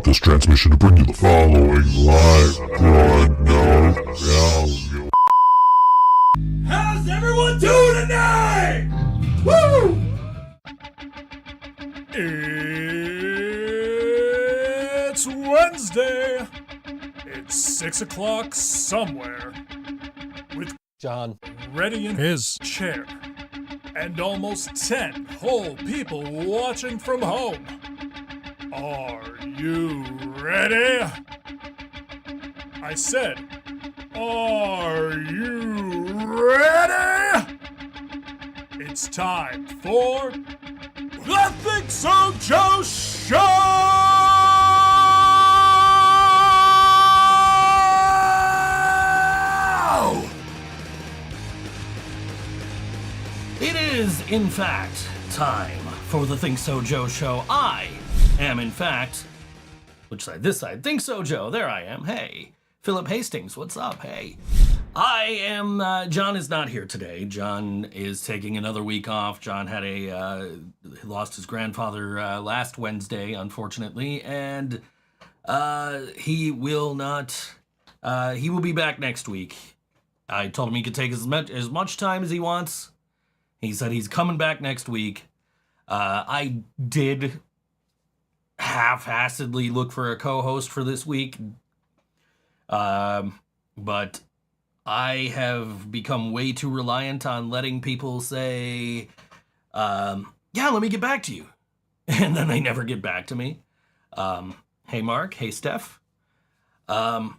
interrupt this transmission to bring you the following live broadcast. How's everyone doing tonight? Woo! It's Wednesday. It's 6 o'clock somewhere. With John ready in his chair. And almost 10 whole people watching from home. Are you ready? I said, are you ready? It's time for the ThinkSoJoE Show! It is, in fact, time for the ThinkSoJoE Show. I am, in fact, which side? This side. ThinkSoJoE. There I am. Hey. Philip Hastings. What's up? Hey. I am, John is not here today. John is taking another week off. John had lost his grandfather last Wednesday, unfortunately, and he will be back next week. I told him he could take as much time as he wants. He said he's coming back next week. I did half-assedly look for a co-host for this week, but I have become way too reliant on letting people say, yeah, let me get back to you. And then they never get back to me. Hey, Mark. Hey, Steph. So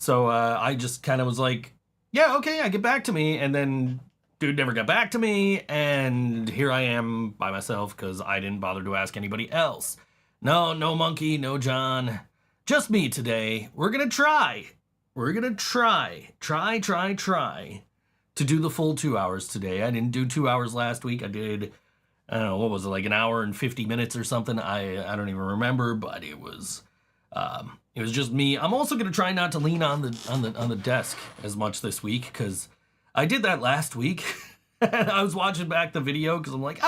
I just kind of was like, yeah, okay, yeah, get back to me. And then dude never got back to me. And here I am by myself because I didn't bother to ask anybody else. No Monkey, no John. Just me today. We're going to try. We're going to try to do the full 2 hours today. I didn't do 2 hours last week. I did, I don't know, what was it, like an hour and 50 minutes or something? I don't even remember, but it was just me. I'm also going to try not to lean on the desk as much this week because I did that last week. And I was watching back the video because I'm like,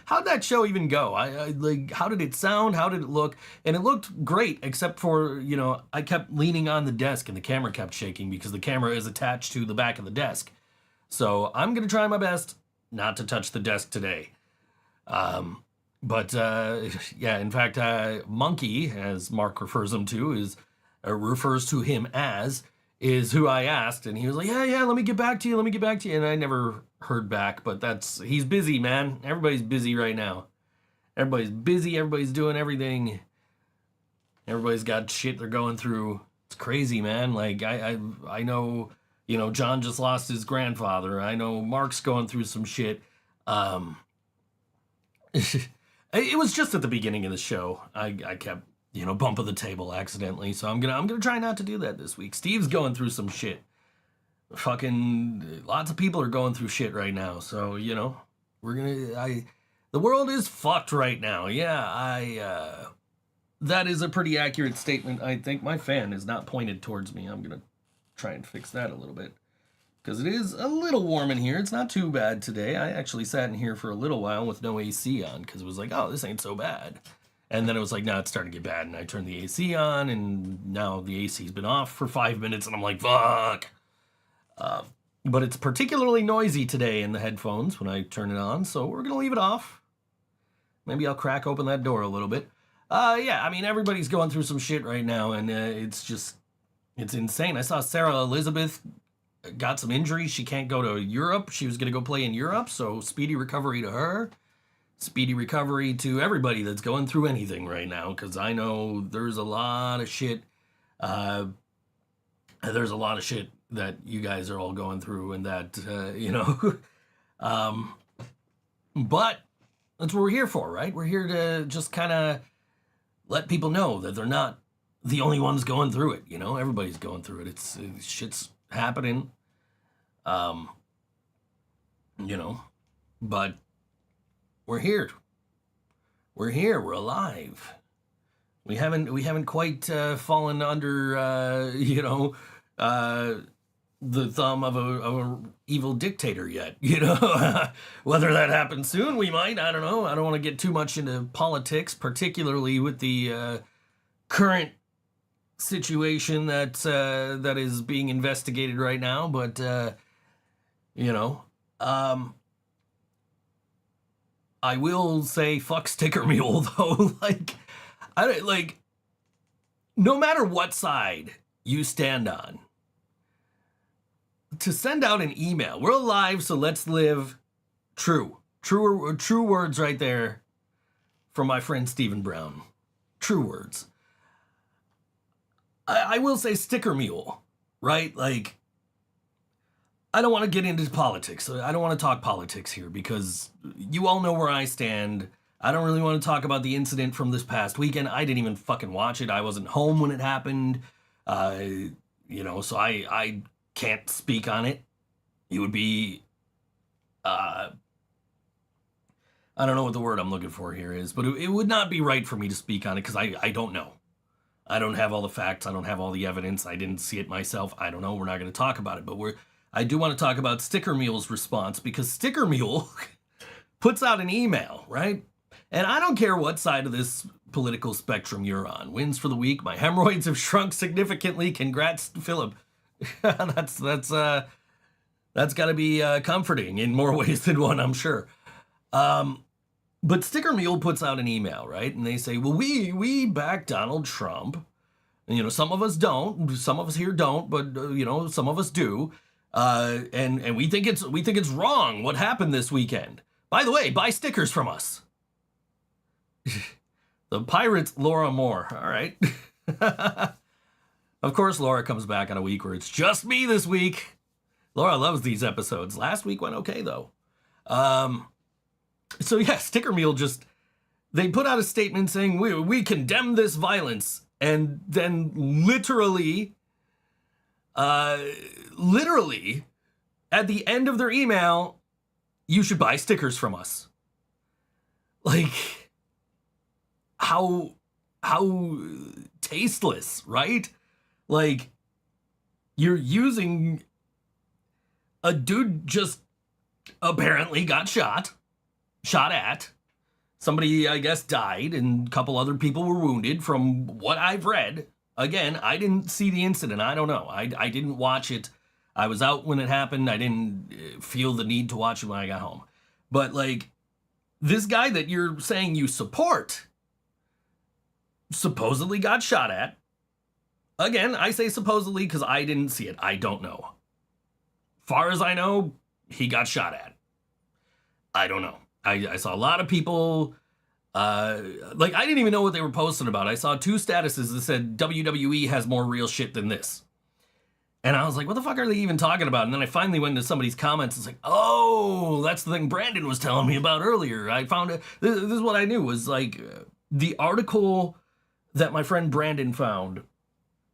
how'd that show even go? I like, how did it sound? How did it look? And it looked great, except for, I kept leaning on the desk and the camera kept shaking because the camera is attached to the back of the desk. So I'm going to try my best not to touch the desk today. Yeah, in fact, Monkey, as Mark refers to him as, is who I asked, and he was like, yeah, let me get back to you, and I never heard back, but he's busy, man. Everybody's busy right now. Everybody's busy, everybody's doing everything. Everybody's got shit they're going through. It's crazy, man. Like, I know, John just lost his grandfather. I know Mark's going through some shit. It was just at the beginning of the show. I kept bumping the table accidentally. So I'm gonna try not to do that this week. Steve's going through some shit. Fucking lots of people are going through shit right now. So, the world is fucked right now. Yeah, that is a pretty accurate statement. I think my fan is not pointed towards me. I'm gonna try and fix that a little bit. Because it is a little warm in here. It's not too bad today. I actually sat in here for a little while with no AC on because it was like, oh, this ain't so bad. And then it was like, no, it's starting to get bad. And I turned the AC on, and now the AC's been off for 5 minutes, and I'm like, fuck. But it's particularly noisy today in the headphones when I turn it on, so we're going to leave it off. Maybe I'll crack open that door a little bit. Yeah, I mean, everybody's going through some shit right now, and it's insane. I saw Sarah Elizabeth got some injuries. She can't go to Europe. She was going to go play in Europe, so speedy recovery to her. Speedy recovery to everybody that's going through anything right now, because I know there's a lot of shit. There's a lot of shit that you guys are all going through, and that, but that's what we're here for, right? We're here to just kind of let people know that they're not the only ones going through it, Everybody's going through it. Shit's happening, but we're here. We're here. We're alive. We haven't quite fallen under, the thumb of a evil dictator yet, you know. Whether that happens soon, we might. I don't know. I don't want to get too much into politics, particularly with the current situation that is being investigated right now. But you know, I will say fuck Sticker Mule though. Like no matter what side you stand on, to send out an email. We're alive, so let's live true. True words right there from my friend Stephen Brown. True words. I will say Sticker Mule, right? Like, I don't want to get into politics. I don't want to talk politics here because you all know where I stand. I don't really want to talk about the incident from this past weekend. I didn't even fucking watch it. I wasn't home when it happened. You know, so I can't speak on it. It would be, I don't know what the word I'm looking for here is, but it would not be right for me to speak on it because I don't know. I don't have all the facts. I don't have all the evidence. I didn't see it myself. I don't know. We're not going to talk about it, but I do want to talk about Sticker Mule's response because Sticker Mule puts out an email, right? And I don't care what side of this political spectrum you're on. Wins for the week. My hemorrhoids have shrunk significantly. Congrats, Philip. That's got to be comforting in more ways than one, I'm sure. But Sticker Mule puts out an email, right? And they say, well, we back Donald Trump. And, you know, some of us don't. Some of us here don't, but you know, some of us do. And we think it's wrong what happened this weekend. By the way, buy stickers from us. The Pirates, Laura Moore. All right. Of course, Laura comes back on a week where it's just me this week. Laura loves these episodes. Last week went okay, though. So, yeah, Sticker Mule they put out a statement saying, we condemn this violence. And then literally, at the end of their email, you should buy stickers from us. Like, how tasteless, right? Like, you're using a dude just apparently got shot at. Somebody, I guess, died, and a couple other people were wounded from what I've read. Again, I didn't see the incident. I don't know. I didn't watch it. I was out when it happened. I didn't feel the need to watch it when I got home. But, like, this guy that you're saying you support supposedly got shot at. Again, I say supposedly because I didn't see it. I don't know. Far as I know, he got shot at. I don't know. I saw a lot of people, I didn't even know what they were posting about. I saw 2 statuses that said WWE has more real shit than this. And I was like, what the fuck are they even talking about? And then I finally went into somebody's comments. It's like, oh, that's the thing Brandon was telling me about earlier. I found it. This is what I knew was like the article that my friend Brandon found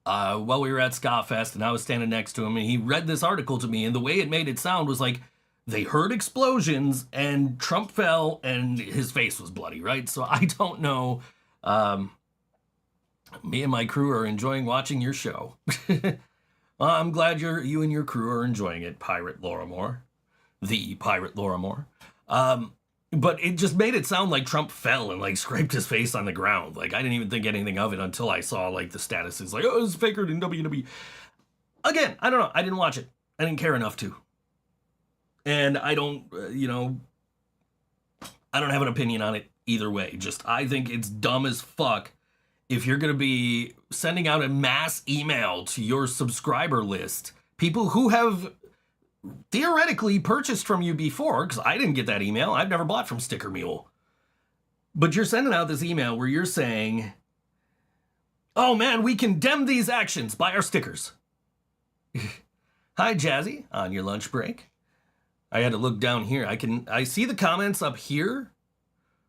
while we were at Ska-Fest, and I was standing next to him, and he read this article to me, and the way it made it sound was like, they heard explosions, and Trump fell, and his face was bloody, right? So I don't know. Me and my crew are enjoying watching your show. I'm glad you and your crew are enjoying it, Pirate Laura Moore. The Pirate Laura Moore. But it just made it sound like Trump fell and, like, scraped his face on the ground. Like, I didn't even think anything of it until I saw, like, the statuses. Like, oh, it's faker than WWE. Again, I don't know. I didn't watch it. I didn't care enough to. And I don't, I don't have an opinion on it either way. Just, I think it's dumb as fuck if you're going to be sending out a mass email to your subscriber list, people who have theoretically purchased from you before, because I didn't get that email. I've never bought from Sticker Mule. But you're sending out this email where you're saying, oh man, we condemn these actions. Buy our stickers. Hi, Jazzy, on your lunch break. I had to look down here. I see the comments up here,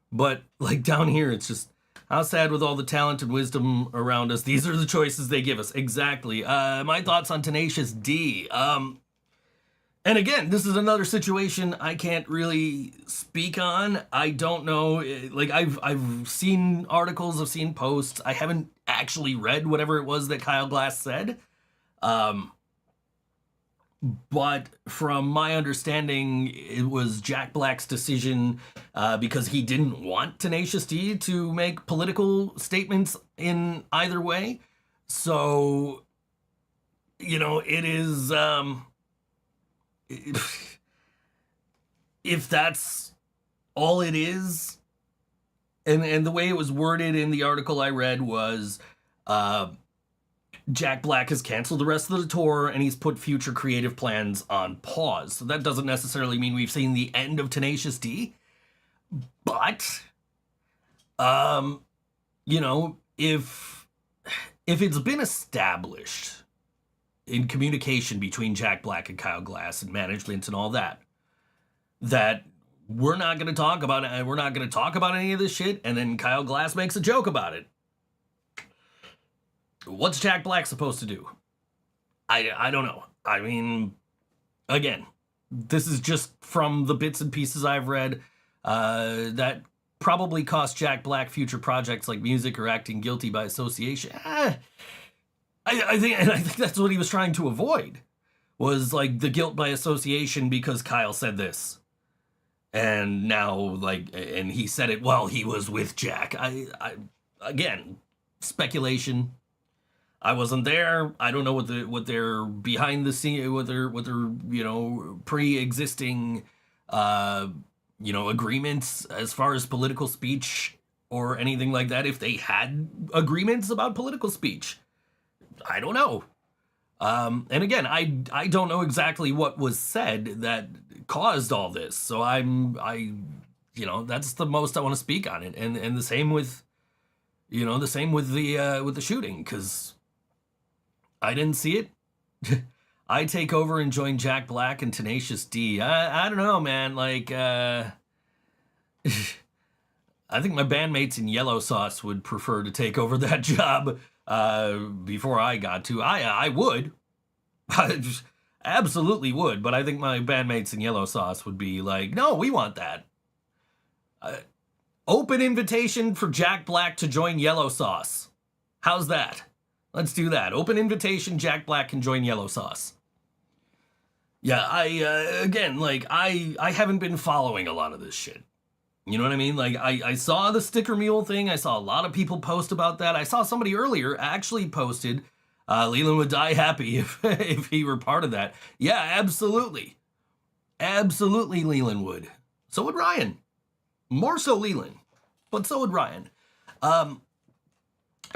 but like down here, it's just, how sad with all the talent and wisdom around us. These are the choices they give us. Exactly. My thoughts on Tenacious D. And again, this is another situation I can't really speak on. I don't know. Like I've seen articles, I've seen posts. I haven't actually read whatever it was that Kyle Glass said. But from my understanding, it was Jack Black's decision because he didn't want Tenacious D to make political statements in either way. So, it is, if that's all it is, and the way it was worded in the article I read was, Jack Black has canceled the rest of the tour and he's put future creative plans on pause. So that doesn't necessarily mean we've seen the end of Tenacious D. But, if it's been established in communication between Jack Black and Kyle Glass and management and all that we're not going to talk about it, we're not going to talk about any of this shit, and then Kyle Glass makes a joke about it. What's Jack Black supposed to do? I don't know. I mean, again, this is just from the bits and pieces I've read that probably cost Jack Black future projects like music or acting guilty by association. I think that's what he was trying to avoid, was like the guilt by association because Kyle said this. And now, and he said it while he was with Jack. Again, speculation. I wasn't there. I don't know what their behind the scene, what their pre-existing agreements as far as political speech or anything like that. If they had agreements about political speech, I don't know. And again, I don't know exactly what was said that caused all this. So that's the most I want to speak on it. And the same with the shooting, because I didn't see it. I take over and join Jack Black and Tenacious D. I don't know, man. I think my bandmates in Yellow Sauce would prefer to take over that job before I got to. I would. I just absolutely would. But I think my bandmates in Yellow Sauce would be like, no, we want that. Open invitation for Jack Black to join Yellow Sauce. How's that? Let's do that. Open invitation, Jack Black can join Yellow Sauce. Yeah, I haven't been following a lot of this shit. You know what I mean? I saw the sticker mule thing. I saw a lot of people post about that. I saw somebody earlier actually posted, Leland would die happy if he were part of that. Yeah, absolutely. Absolutely Leland would. So would Ryan. More so Leland, but so would Ryan.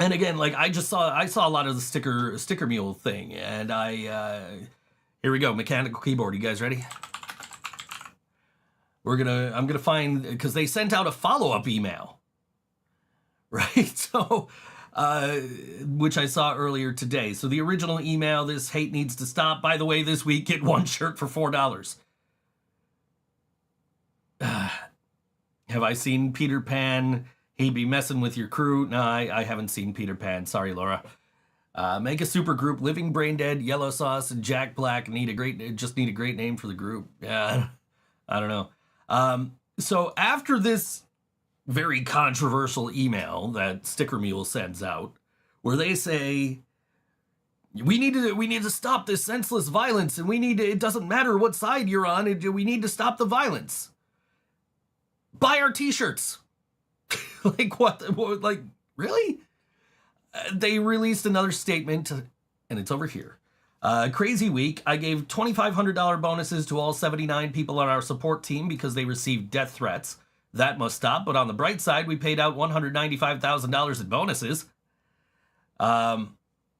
And again, I saw a lot of the sticker mule thing, and here we go, mechanical keyboard. You guys ready? I'm gonna find, because they sent out a follow-up email, right? So, which I saw earlier today. So the original email, this hate needs to stop. By the way, this week, get one shirt for $4. Have I seen Peter Pan? He'd be messing with your crew. No, I haven't seen Peter Pan. Sorry, Laura. Make a super group. Living Brain Dead, Yellow Sauce, and Jack Black just need a great name for the group. Yeah, I don't know. So after this very controversial email that Sticker Mule sends out, where they say, we need to stop this senseless violence, and it doesn't matter what side you're on, we need to stop the violence. Buy our t-shirts. What, really? They released another statement, and it's over here. Crazy week. I gave $2,500 bonuses to all 79 people on our support team because they received death threats. That must stop, but on the bright side, we paid out $195,000 in bonuses.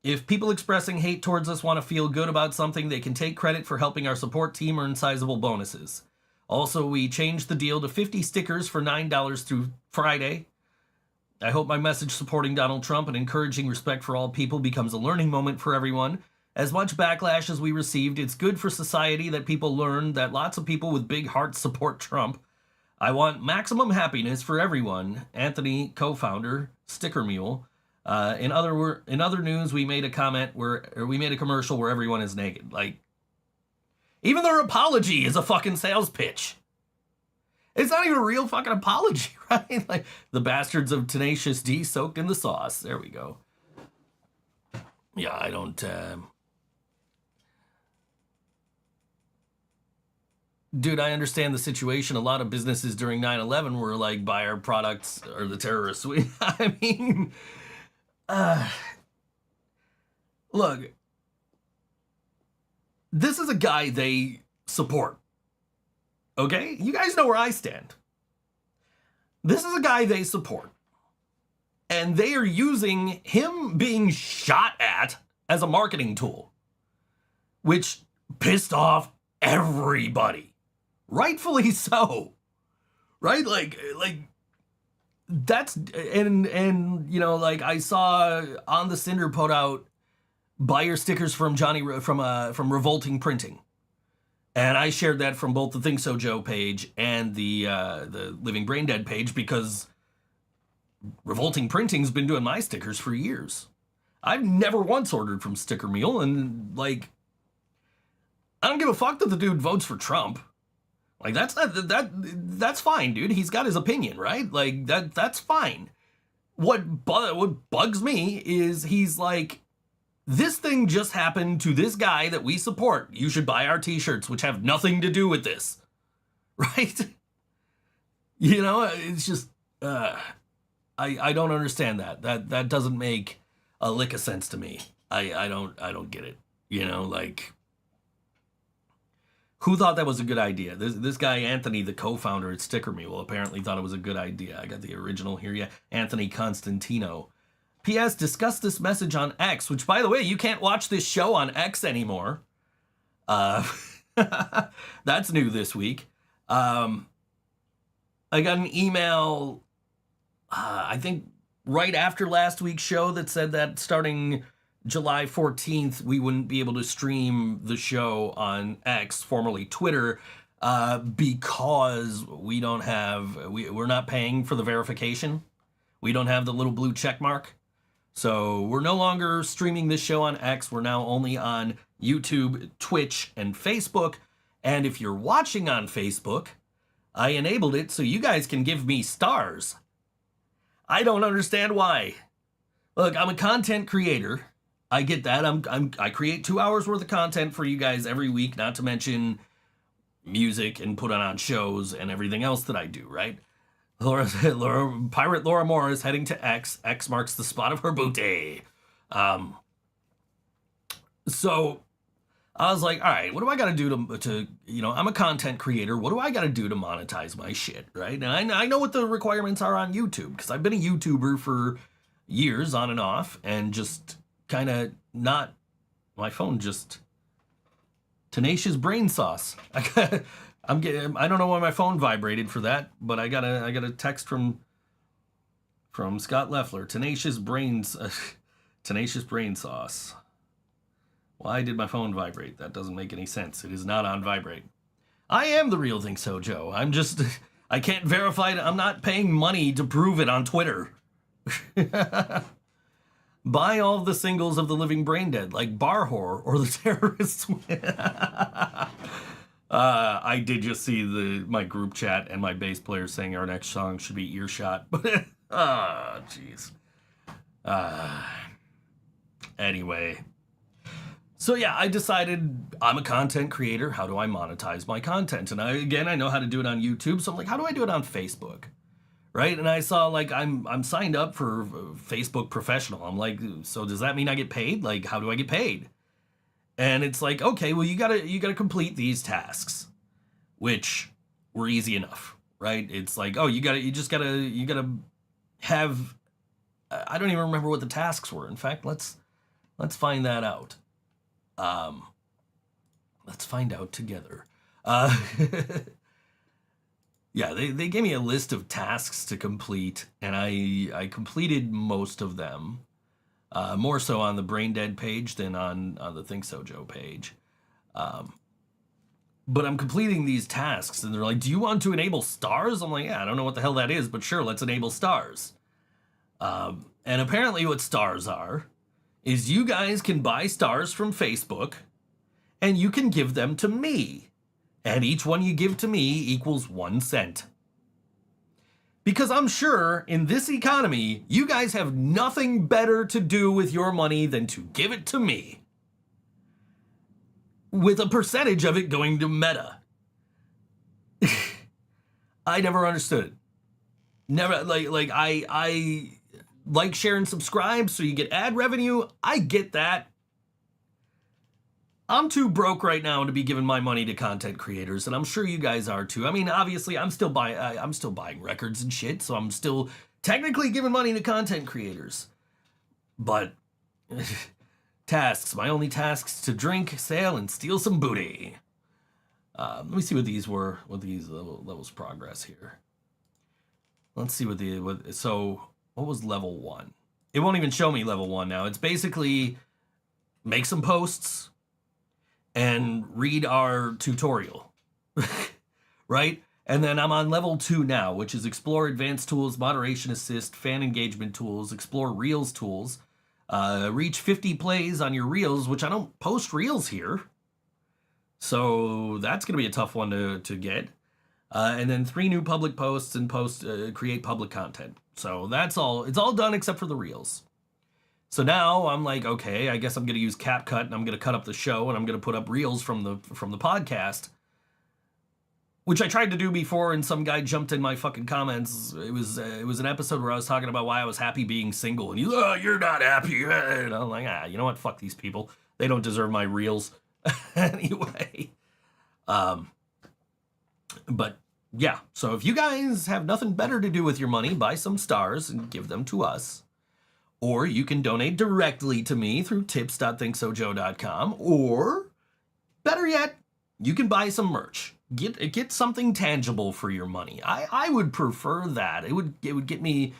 If people expressing hate towards us want to feel good about something, they can take credit for helping our support team earn sizable bonuses. Also, we changed the deal to 50 stickers for $9 through Friday. I hope my message supporting Donald Trump and encouraging respect for all people becomes a learning moment for everyone. As much backlash as we received, it's good for society that people learn that lots of people with big hearts support Trump. I want maximum happiness for everyone. Anthony, co-founder, Sticker Mule. In other news, we made a commercial where everyone is naked. Even their apology is a fucking sales pitch. It's not even a real fucking apology, right? The bastards of Tenacious D soaked in the sauce. There we go. Yeah, I don't... dude, I understand the situation. A lot of businesses during 9/11 were like, buy our products or the terrorists. I mean, uh, look, this is a guy they support. Okay? You guys know where I stand. This is a guy they support. And they are using him being shot at as a marketing tool, which pissed off everybody. Rightfully so. Right? Like that's and you know, like I saw on the Cinder put out buy your stickers from from Revolting Printing. And I shared that from both the ThinkSoJoE page and the Living Brain Dead page because Revolting Printing's been doing my stickers for years. I've never once ordered from Sticker Mule, and like, I don't give a fuck that the dude votes for Trump. Like that's fine, dude. He's got his opinion, right? Like that's fine. What bugs me is he's like, this thing just happened to this guy that we support. You should buy our t-shirts, which have nothing to do with this. Right? You know, it's just, I don't understand that. That doesn't make a lick of sense to me. I don't get it. You know, like, who thought that was a good idea? This guy, Anthony, the co-founder at Sticker Mule, apparently thought it was a good idea. I got the original here. Yeah, Anthony Constantino. P.S. Discuss this message on X, which, by the way, you can't watch this show on X anymore. That's new this week. I got an email, I think, right after last week's show that said that starting July 14th, we wouldn't be able to stream the show on X, formerly Twitter, because we don't have, we're not paying for the verification. We don't have the little blue check mark. So we're no longer streaming this show on X. We're now only on YouTube, Twitch, and Facebook. And if you're watching on Facebook, I enabled it so you guys can give me stars. I don't understand why. Look, I'm a content creator. I get that. I create 2 hours worth of content for you guys every week, not to mention music and put on shows and everything else that I do, right? Pirate Laura Moore is heading to X. X marks the spot of her booty. So I was like, all right, what do I got to do to, you know, I'm a content creator. What do I got to do to monetize my shit, right? And I know what the requirements are on YouTube because I've been a YouTuber for years on and off and just kind of not, my phone just, tenacious brain sauce. I don't know why my phone vibrated for that, but I got a text from Scott Leffler. Tenacious brain sauce. Why did my phone vibrate? That doesn't make any sense. It is not on vibrate. I am the real ThinkSoJoE. I'm just, I can't verify it. I'm not paying money to prove it on Twitter. Buy all the singles of the Living Brain Dead, like Bar Horror or the Terrorists. I did just see my group chat and my bass player saying our next song should be Earshot, but jeez. Anyway, so yeah, I decided I'm a content creator. How do I monetize my content? And I know how to do it on YouTube, so I'm like, how do I do it on Facebook? Right? And I saw like I'm signed up for Facebook Professional. I'm like, so does that mean I get paid? Like, how do I get paid? And it's like, okay, well, you gotta complete these tasks, which were easy enough, right? It's like, oh, you gotta have, I don't even remember what the tasks were. In fact, let's find that out. Let's find out together. Yeah, they gave me a list of tasks to complete, and I completed most of them. More so on the Brain Dead page than on the ThinkSoJoE page. But I'm completing these tasks, and they're like, do you want to enable stars? I'm like, yeah, I don't know what the hell that is, but sure, let's enable stars. And apparently what stars are is you guys can buy stars from Facebook, and you can give them to me. And each one you give to me equals 1 cent. Because I'm sure in this economy, you guys have nothing better to do with your money than to give it to me. With a percentage of it going to Meta. I never understood it. Never, I like, share, and subscribe so you get ad revenue. I get that. I'm too broke right now to be giving my money to content creators, and I'm sure you guys are too. I mean, obviously, I'm still buying records and shit, so I'm still technically giving money to content creators. But tasks, my only tasks: to drink, sail, and steal some booty. Let me see what these were. What these levels progress here. Let's see so what was level 1? It won't even show me level 1 now. It's basically make some posts and read our tutorial, right? And then I'm on level 2 now, which is explore advanced tools, moderation assist, fan engagement tools, explore reels tools, reach 50 plays on your reels, which I don't post reels here. So that's going to be a tough one to get. And then 3 new public posts and create public content. So that's all. It's all done except for the reels. So now I'm like, okay, I guess I'm going to use CapCut and I'm going to cut up the show and I'm going to put up reels from the podcast, which I tried to do before and some guy jumped in my fucking comments. It was an episode where I was talking about why I was happy being single and you're not happy. And I'm like, you know what? Fuck these people. They don't deserve my reels. Anyway. But yeah, so if you guys have nothing better to do with your money, buy some stars and give them to us. Or you can donate directly to me through tips.thinksojoe.com. Or, better yet, you can buy some merch. Get something tangible for your money. I would prefer that. It would get me,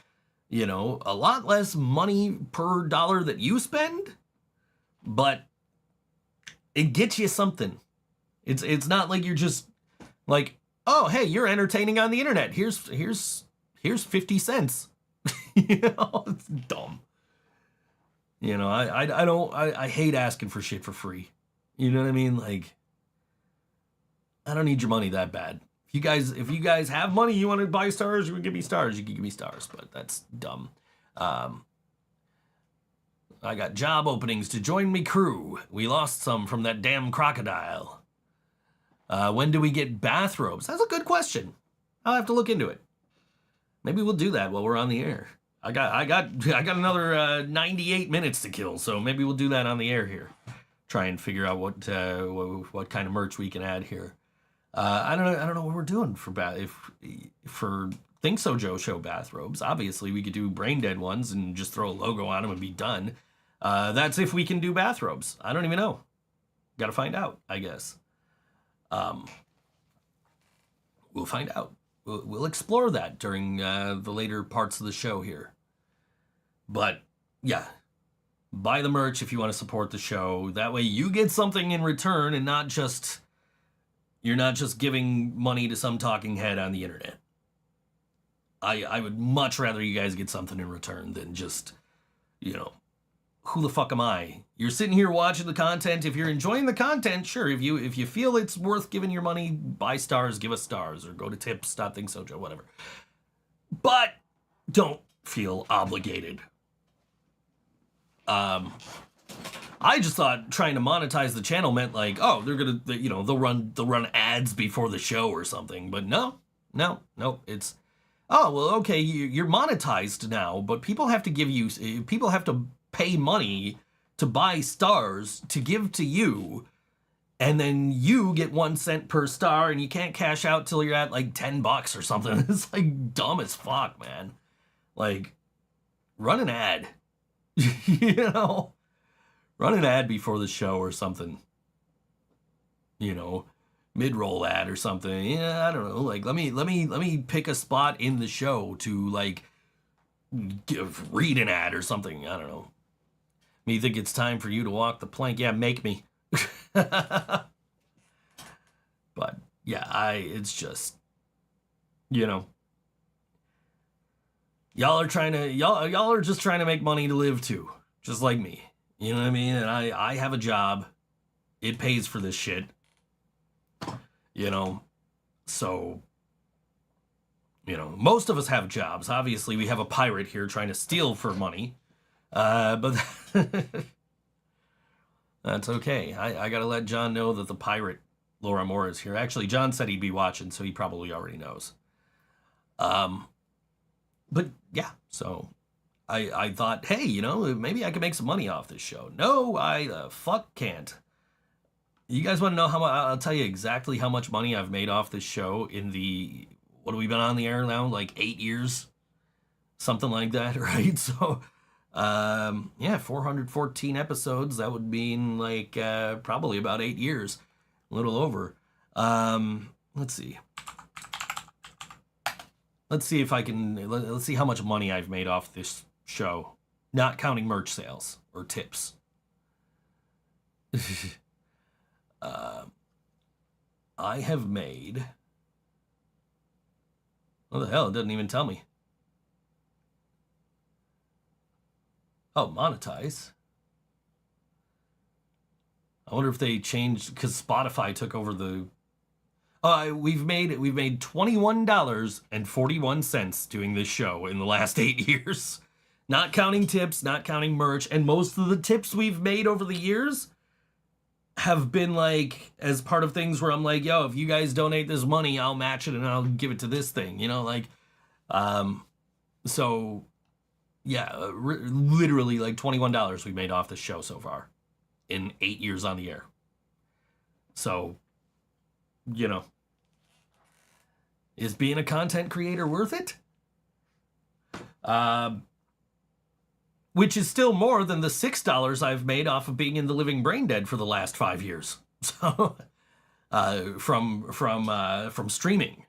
a lot less money per dollar that you spend. But it gets you something. It's not like you're just like, oh, hey, you're entertaining on the internet. Here's 50 cents. It's dumb. I hate asking for shit for free. You know what I mean? Like, I don't need your money that bad. If you guys have money, you want to buy stars, you can give me stars. You can give me stars, but that's dumb. I got job openings to join me crew. We lost some from that damn crocodile. When do we get bathrobes? That's a good question. I'll have to look into it. Maybe we'll do that while we're on the air. I got another 98 minutes to kill, so maybe we'll do that on the air here. Try and figure out what kind of merch we can add here. I don't know what we're doing for ThinkSoJoE show bathrobes. Obviously, we could do brain dead ones and just throw a logo on them and be done. That's if we can do bathrobes. I don't even know. Got to find out, I guess. We'll find out. We'll explore that during the later parts of the show here. But yeah, buy the merch if you want to support the show. That way you get something in return and you're not just giving money to some talking head on the internet. I would much rather you guys get something in return than just, who the fuck am I? You're sitting here watching the content. If you're enjoying the content, sure. If you feel it's worth giving your money, buy stars, give us stars, or go to tips.thinksojoe, whatever. But don't feel obligated. I just thought trying to monetize the channel meant like, oh, they'll run ads before the show or something. But no, it's, oh, well, okay, you're monetized now, but people have to pay money to buy stars to give to you, and then you get 1 cent per star, and you can't cash out till you're at like $10 or something. It's like dumb as fuck, man. Like, run an ad. Run an ad before the show or something. Mid-roll ad or something. Yeah, I don't know. Like, let me pick a spot in the show to like read an ad or something. I don't know. Me think it's time for you to walk the plank. Yeah, make me. But yeah, it's just, y'all are just trying to make money to live too, just like me. You know what I mean? And I have a job. It pays for this shit. So, most of us have jobs. Obviously, we have a pirate here trying to steal for money. But that's okay. I gotta let John know that the pirate Laura Moore is here. Actually, John said he'd be watching, so he probably already knows. But yeah, so I thought, hey, you know, maybe I could make some money off this show. No, I fuck can't. You guys want to know how much? I'll tell you exactly how much money I've made off this show in the, what have we been on the air now? Like 8 years? Something like that, right? So, yeah, 414 episodes. That would mean like probably about 8 years. A little over. Let's see. Let's see if I can, let's see how much money I've made off this show. Not counting merch sales or tips. I have made, what the hell, it doesn't even tell me. Oh, monetize. I wonder if they changed, because Spotify took over the, we've made $21.41 doing this show in the last 8 years. Not counting tips, not counting merch, and most of the tips we've made over the years have been like as part of things where I'm like, yo, if you guys donate this money, I'll match it and I'll give it to this thing, you know, like, so yeah, literally like $21 we made off this show so far in 8 years on the air. So, you know, is being a content creator worth it? Which is still more than the $6 I've made off of being in the living brain dead for the last 5 years. So, from streaming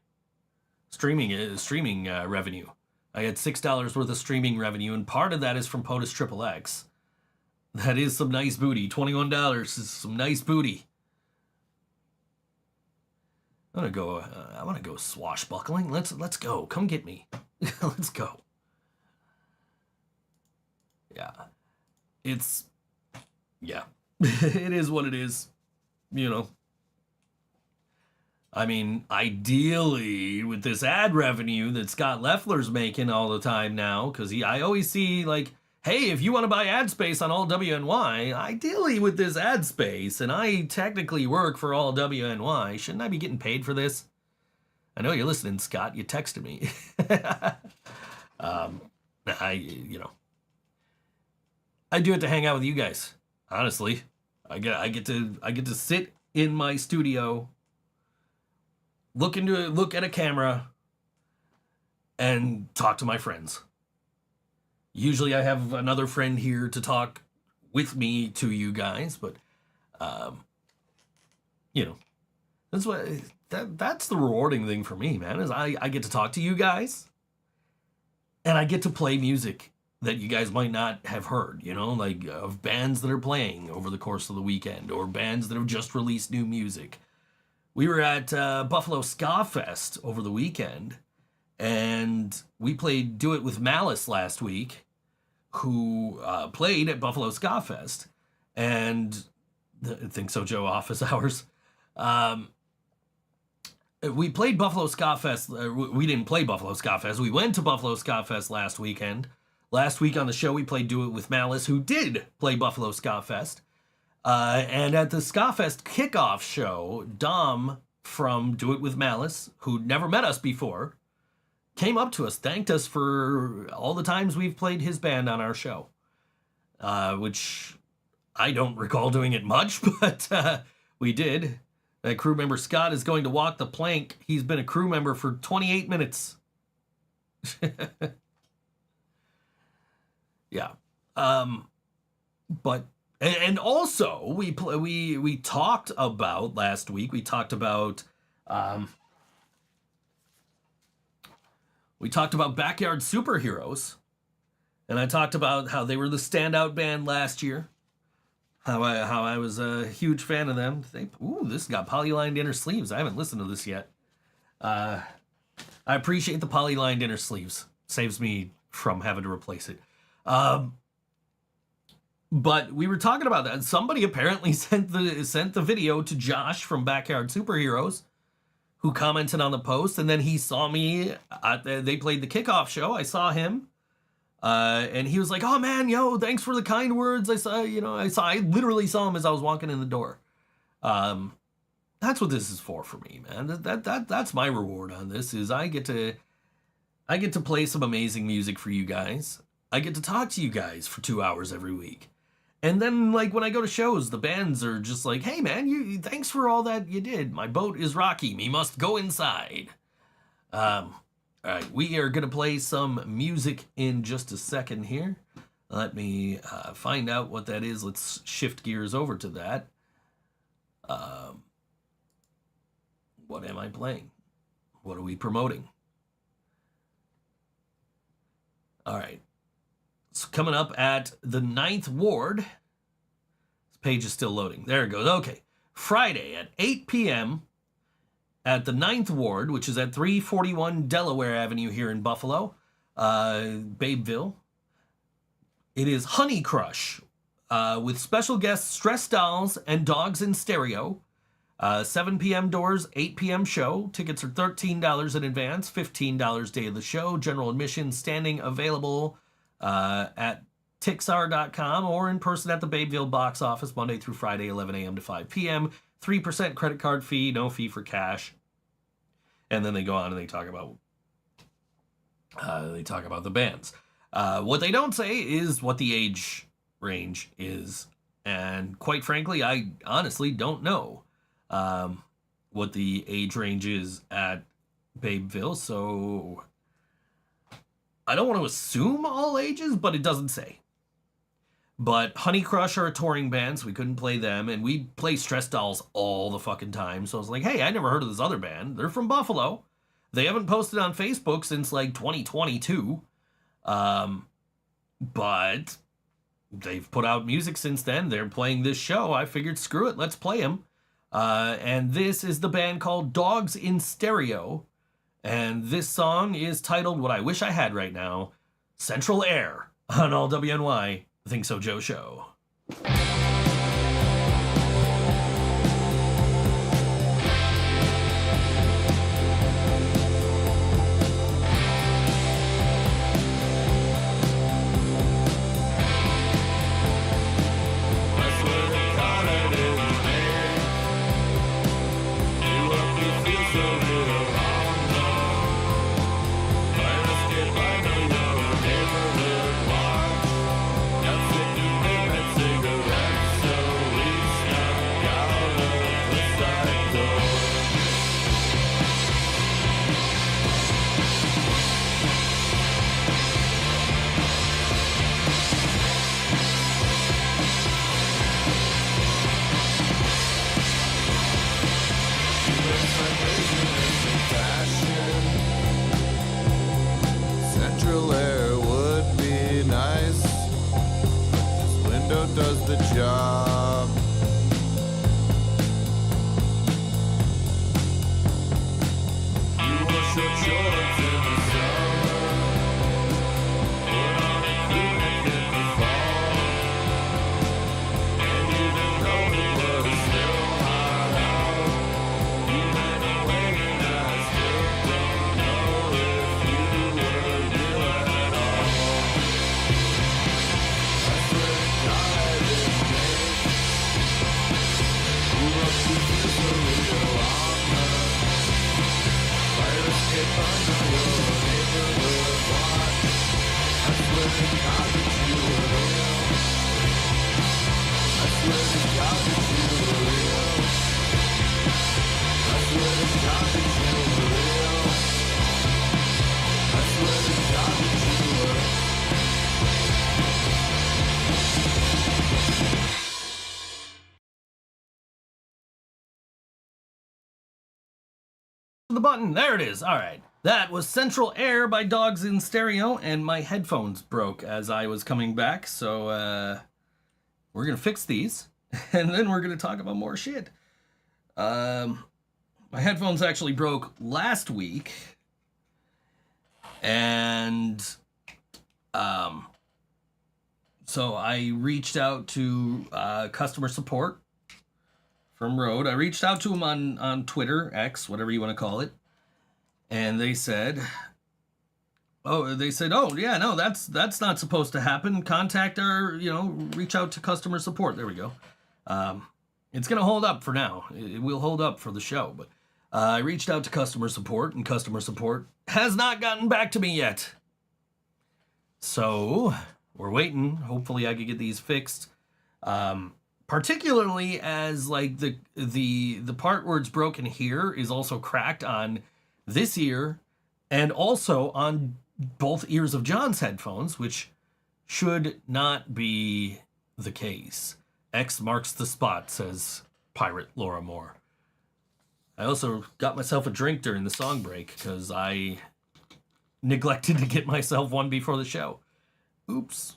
revenue, I had $6 worth of streaming revenue, and part of that is from POTUS XXX. That is some nice booty. $21 is some nice booty. I want to go swashbuckling. Let's go. Come get me. Let's go. Yeah. It is what it is, you know. I mean, ideally, with this ad revenue that Scott Leffler's making all the time now, because I always see, like, hey, if you want to buy ad space on all WNY, ideally with this ad space, and I technically work for all WNY, shouldn't I be getting paid for this? I know you're listening, Scott. You texted me. I do it to hang out with you guys. Honestly, I get to sit in my studio, look at a camera, and talk to my friends. Usually, I have another friend here to talk with me to you guys, but you know, that's the rewarding thing for me, man. Is I get to talk to you guys, and I get to play music that you guys might not have heard, you know, like of bands that are playing over the course of the weekend or bands that have just released new music. We were at Buffalo Ska Fest over the weekend, and we played Do It With Malice last week, who played at Buffalo Ska Fest, and the ThinkSoJoE office hours. We played Buffalo Ska Fest. We didn't play Buffalo Ska Fest. We went to Buffalo Ska Fest last weekend. Last week on the show, we played Do It With Malice, who did play Buffalo Ska Fest. And at the Ska Fest kickoff show, Dom from Do It With Malice, who'd never met us before, came up to us, thanked us for all the times we've played his band on our show. Which I don't recall doing it much, but we did. Crew member Scott is going to walk the plank. He's been a crew member for 28 minutes. Yeah. But and also we talked about last week. We talked about Backyard Superheroes, and I talked about how they were the standout band last year. How I was a huge fan of them. This got polylined inner sleeves. I haven't listened to this yet. I appreciate the polylined inner sleeves. Saves me from having to replace it. But we were talking about that. Somebody apparently sent the video to Josh from Backyard Superheroes, who commented on the post, and then he saw me they played the kickoff show. I saw him, and he was like, "Oh man, yo, thanks for the kind words." I literally saw him as I was walking in the door. That's what this is for me, man. That's my reward on this is I get to play some amazing music for you guys. I get to talk to you guys for 2 hours every week. And then, like, when I go to shows, the bands are just like, hey, man, thanks for all that you did. My boat is rocky. Me must go inside. All right, we are going to play some music in just a second here. Let me find out what that is. Let's shift gears over to that. What am I playing? What are we promoting? All right. So coming up at the 9th Ward. This page is still loading. There it goes. Okay. Friday at 8 p.m. at the 9th Ward, which is at 341 Delaware Avenue here in Buffalo, Babeville. It is Honey Crush with special guests Stress Dolls and Dogs in Stereo. 7 p.m. doors, 8 p.m. show. Tickets are $13 in advance, $15 day of the show. General admission standing available at Tixar.com or in person at the Babeville box office Monday through Friday, 11 a.m. to 5 p.m. 3% credit card fee, no fee for cash. And then they go on and they talk about the bands. What they don't say is what the age range is. And quite frankly, I honestly don't know what the age range is at Babeville. So I don't want to assume all ages, but it doesn't say. But Honey Crush are a touring band, so we couldn't play them. And we play Stress Dolls all the fucking time. So I was like, hey, I never heard of this other band. They're from Buffalo. They haven't posted on Facebook since like 2022. But they've put out music since then. They're playing this show. I figured, screw it, let's play them. And this is the band called Dogs in Stereo. And this song is titled, what I wish I had right now, Central Air on all WNY. Think So Joe Show. Central air would be nice. This window does the job. You wore short shorts in the summer, put on a crew neck in the fall, and even though it was still hot out, you ran away and I still don't know if you were real at all. I swear to God I didn't make who else would feel so real on the fire escape under your neighborhood watch. I swear to God that you were real. I swear to God that you were real. I swear to God that you were real. I swear to God that you were. The button, there it is. All right. That was Central Air by Dogs in Stereo, and my headphones broke as I was coming back, so we're going to fix these, and then we're going to talk about more shit. My headphones actually broke last week, and so I reached out to customer support from Rode. I reached out to them on Twitter, X, whatever you want to call it. And they said, oh yeah, no, that's not supposed to happen. Contact our, reach out to customer support. There we go. it's going to hold up for now. It will hold up for the show. But I reached out to customer support, and customer support has not gotten back to me yet. So we're waiting. Hopefully I can get these fixed. Particularly as like the part where it's broken here is also cracked on this ear and also on both ears of John's headphones, which should not be the case. X marks the spot, says Pirate Laura Moore. I also got myself a drink during the song break because I neglected to get myself one before the show. Oops.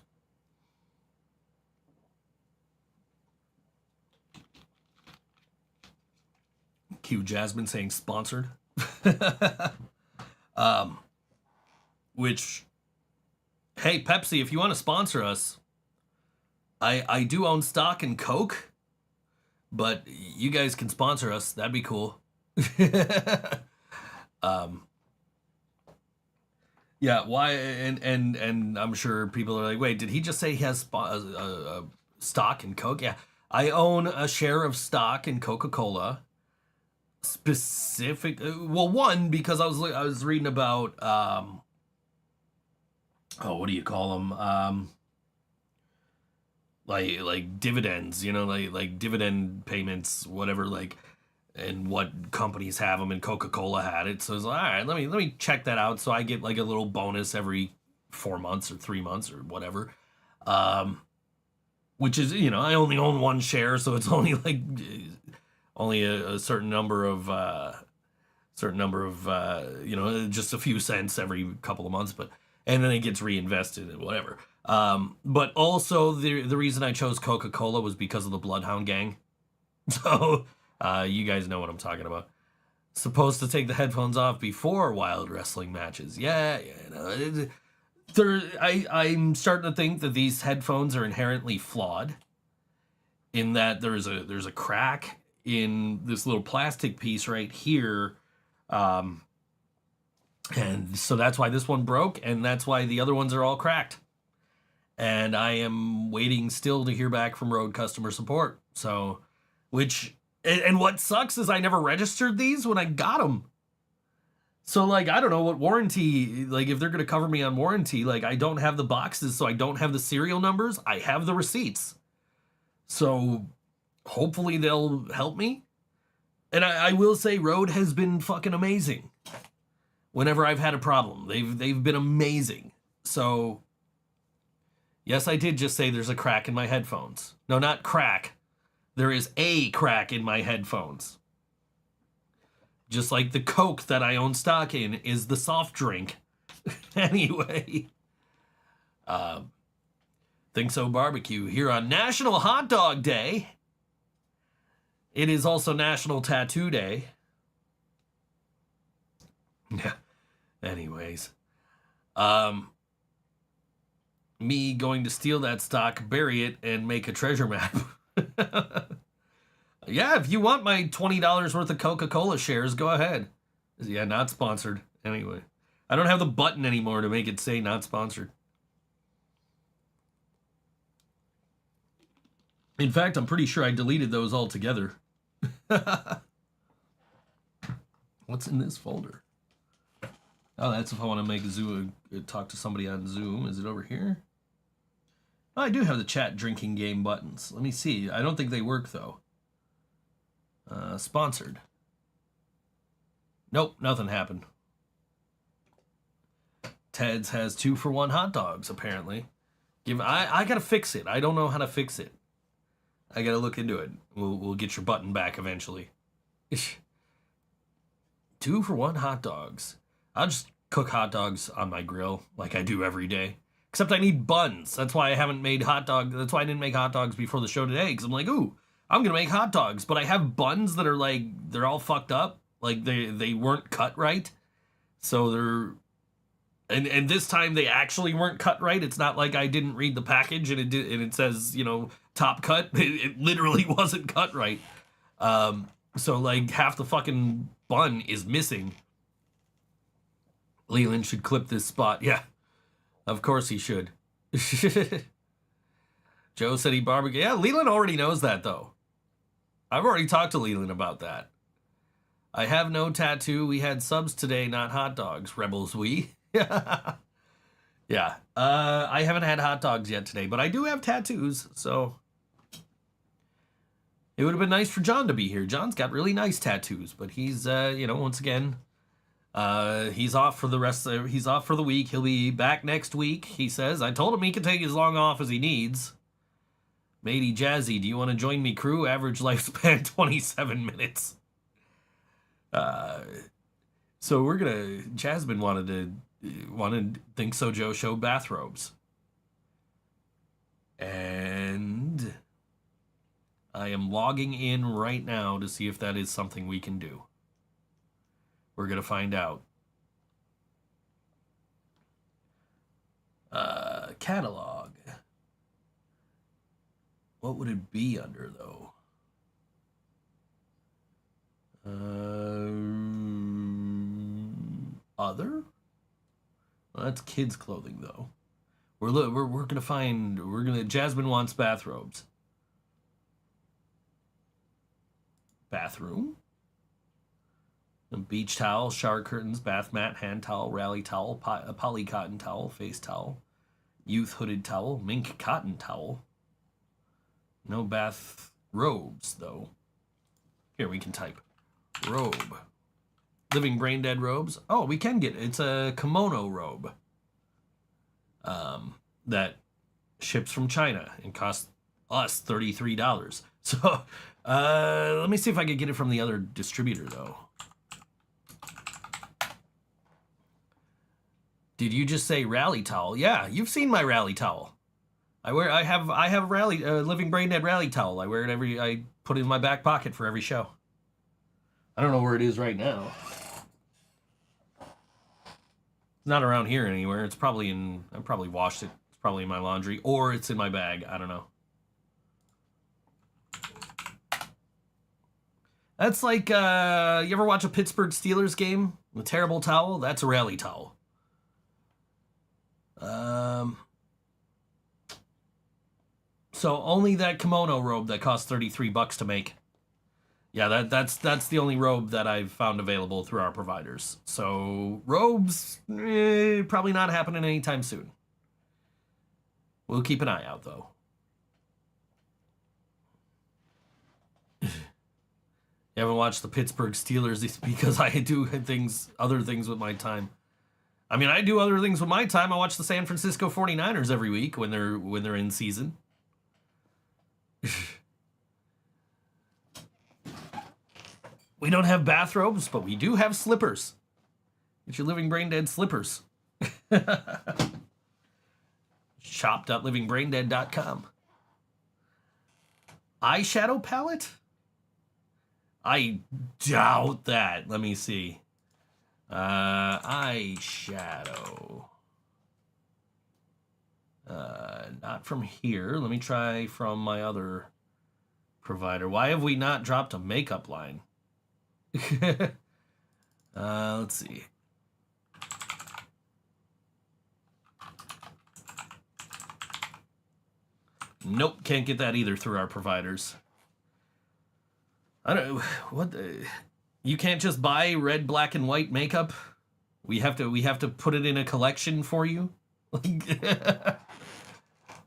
Cue Jasmine saying sponsored. Which, hey, Pepsi, if you want to sponsor us, I do own stock in Coke, but you guys can sponsor us. That'd be cool. Yeah, why? And I'm sure people are like, wait, did he just say he has stock in Coke? Yeah, I own a share of stock in Coca-Cola. Specific, well, one, because I was reading about what do you call them, like dividends, you know, like dividend payments, whatever, like, and what companies have them, and Coca-Cola had it, so I was like, all right, let me check that out, so I get like a little bonus every 4 months or 3 months or whatever, which is, you know, I only own one share, so it's only like only a certain number of you know, just a few cents every couple of months, but and then it gets reinvested and whatever. But also the reason I chose Coca-Cola was because of the Bloodhound Gang. So you guys know what I'm talking about. Supposed to take the headphones off before wild wrestling matches. Yeah, no, I'm starting to think that these headphones are inherently flawed. In that there's a crack in this little plastic piece right here, and so that's why this one broke, and that's why the other ones are all cracked. And I am waiting still to hear back from Rode customer support. So, and what sucks is I never registered these when I got them. So, like, I don't know what warranty, like, if they're going to cover me on warranty, like, I don't have the boxes, so I don't have the serial numbers. I have the receipts. So hopefully they'll help me. And I will say Rode has been fucking amazing. Whenever I've had a problem, they've been amazing. So yes, I did just say there's a crack in my headphones. No, not crack. There is a crack in my headphones. Just like the Coke that I own stock in is the soft drink. Anyway. ThinkSo Barbecue here on National Hot Dog Day. It is also National Tattoo Day. Yeah. Anyways. Me going to steal that stock, bury it, and make a treasure map. Yeah, if you want my $20 worth of Coca-Cola shares, go ahead. Yeah, not sponsored. Anyway. I don't have the button anymore to make it say not sponsored. In fact, I'm pretty sure I deleted those altogether. What's in this folder? Oh, that's if I want to make Zoom, talk to somebody on Zoom. Is it over here? Oh, I do have the chat drinking game buttons. Let me see. I don't think they work, though. Sponsored. Nope, nothing happened. Ted's has 2-for-1 hot dogs, apparently. I gotta fix it. I don't know how to fix it. I gotta look into it. We'll get your button back eventually. 2-for-1 hot dogs. I'll just cook hot dogs on my grill like I do every day. Except I need buns. That's why I haven't made hot dogs. That's why I didn't make hot dogs before the show today. Because I'm like, ooh, I'm gonna make hot dogs. But I have buns that are like, they're all fucked up. Like they weren't cut right. So they're... And this time they actually weren't cut right. It's not like I didn't read the package and it says, you know, top cut. It literally wasn't cut right. So like half the fucking bun is missing. Leland should clip this spot. Yeah, of course he should. Joe said he barbecue. Yeah, Leland already knows that though. I've already talked to Leland about that. I have no tattoo. We had subs today, not hot dogs. Rebels we. Yeah. I haven't had hot dogs yet today, but I do have tattoos, so it would have been nice for John to be here. John's got really nice tattoos, but he's once again, he's off for he's off for the week. He'll be back next week, he says. I told him he can take as long off as he needs. Matey Jazzy, do you want to join me, crew? Average lifespan 27 minutes. So we're gonna. Jasmine wanted ThinkSoJoE show bathrobes, and I am logging in right now to see if that is something we can do. We're gonna find out. Catalog. What would it be under though? Other? Well, that's kids' clothing though. We're gonna find. Jasmine wants bathrobes. Bathroom. A beach towel, shower curtains, bath mat, hand towel, rally towel, poly cotton towel, face towel, youth hooded towel, mink cotton towel. No bath robes though. Here we can type robe. Living brain dead robes. Oh, we can get it. It's a kimono robe. That ships from China and costs us $33. So let me see if I can get it from the other distributor though. Did you just say rally towel? Yeah, you've seen my rally towel. I have rally living brain dead rally towel. I wear it I put it in my back pocket for every show. I don't know where it is right now. It's not around here anywhere. It's probably I probably washed it. It's probably in my laundry or it's in my bag. I don't know. That's like, you ever watch a Pittsburgh Steelers game? The terrible towel? That's a rally towel. So only that kimono robe that costs $33 to make. Yeah, that's the only robe that I've found available through our providers. So robes, probably not happening anytime soon. We'll keep an eye out though. You haven't watched the Pittsburgh Steelers? It's because I do other things with my time. I mean, I do other things with my time. I watch the San Francisco 49ers every week when they're in season. We don't have bathrobes, but we do have slippers. Get your living brain dead slippers. Shop.livingbraindead.com. Eyeshadow palette? I doubt that. Let me see. Eyeshadow. Not from here. Let me try from my other provider. Why have we not dropped a makeup line? Let's see. Nope, can't get that either through our providers. I don't know what you can't just buy red, black, and white makeup. We have to put it in a collection for you.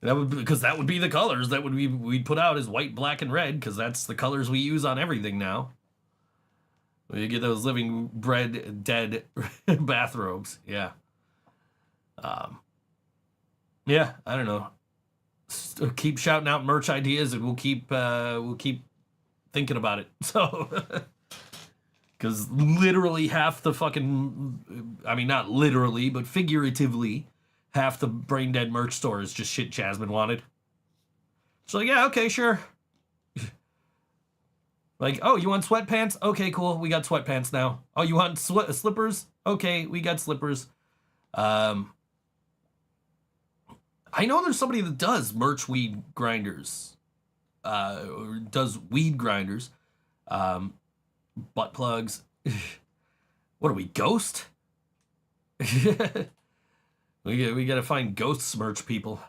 Because that would be the colors that we'd put out as white, black, and red, because that's the colors we use on everything now. We get those living bread dead bathrobes. Yeah. Yeah, I don't know. Keep shouting out merch ideas and we'll keep thinking about it. So because literally half the fucking, I mean, not literally, but figuratively, half the brain dead merch store is just shit Jasmine wanted. So yeah, okay, sure. Like, oh, you want sweatpants? Okay, cool. We got sweatpants now. Oh, you want slippers? Okay, we got slippers. I know there's somebody that does merch weed grinders. Or does weed grinders. Butt plugs. What are we, Ghost? We gotta find Ghost merch people.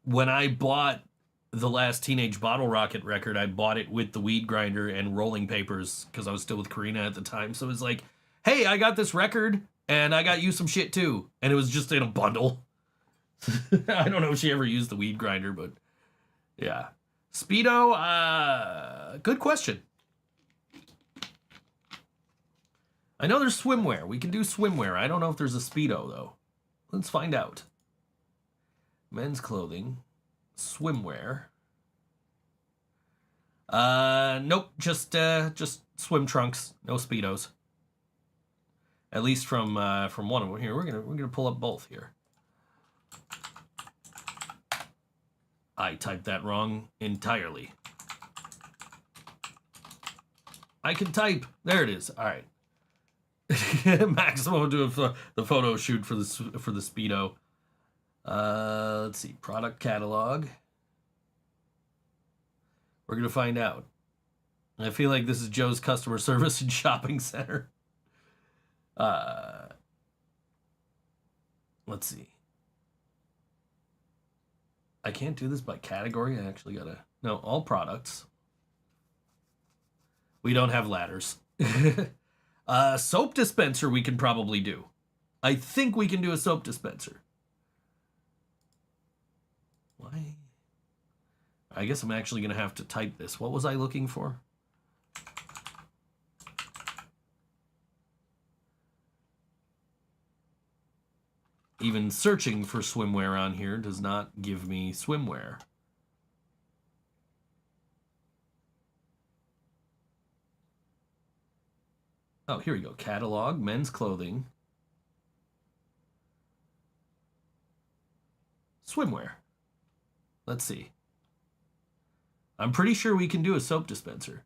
When I bought the last Teenage Bottle Rocket record, I bought it with the weed grinder and rolling papers because I was still with Karina at the time. So it was like, hey, I got this record and I got you some shit too. And it was just in a bundle. I don't know if she ever used the weed grinder, but yeah. Speedo, good question. I know there's swimwear. We can do swimwear. I don't know if there's a Speedo, though. Let's find out. Men's clothing. Swimwear. Nope. Just swim trunks. No Speedos. At least from one of them here. We're gonna pull up both here. I typed that wrong entirely. I can type. There it is. All right. Maximo doing the photo shoot for the Speedo. Let's see. Product catalog. We're gonna find out. I feel like this is Joe's customer service and shopping center. Let's see. I can't do this by category. I actually gotta... No, all products. We don't have ladders. Soap dispenser we can probably do. I think we can do a soap dispenser. Why? I guess I'm actually gonna have to type this. What was I looking for? Even searching for swimwear on here does not give me swimwear. Oh, here we go. Catalog, men's clothing. Swimwear. Let's see. I'm pretty sure we can do a soap dispenser.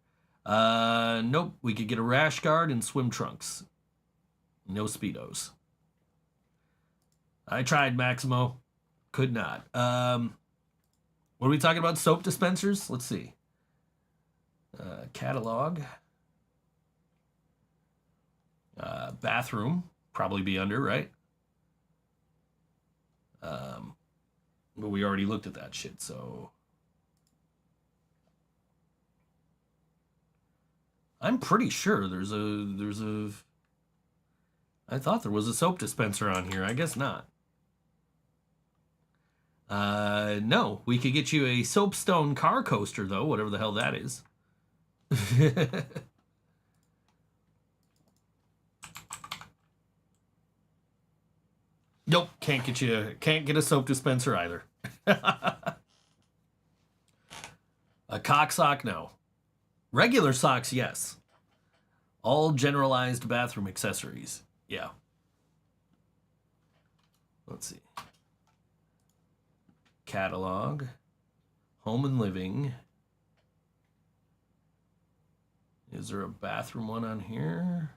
Nope. We could get a rash guard and swim trunks. No Speedos. I tried, Maximo. Could not. What are we talking about? Soap dispensers? Let's see. Catalog. Bathroom. Probably be under, right? But we already looked at that shit, so... I'm pretty sure there's a... I thought there was a soap dispenser on here. I guess not. No. We could get you a soapstone car coaster, though, whatever the hell that is. Nope, can't get a soap dispenser either. A cock sock, no. Regular socks, yes. All generalized bathroom accessories, yeah. Let's see. Catalog, home and living. Is there a bathroom one on here?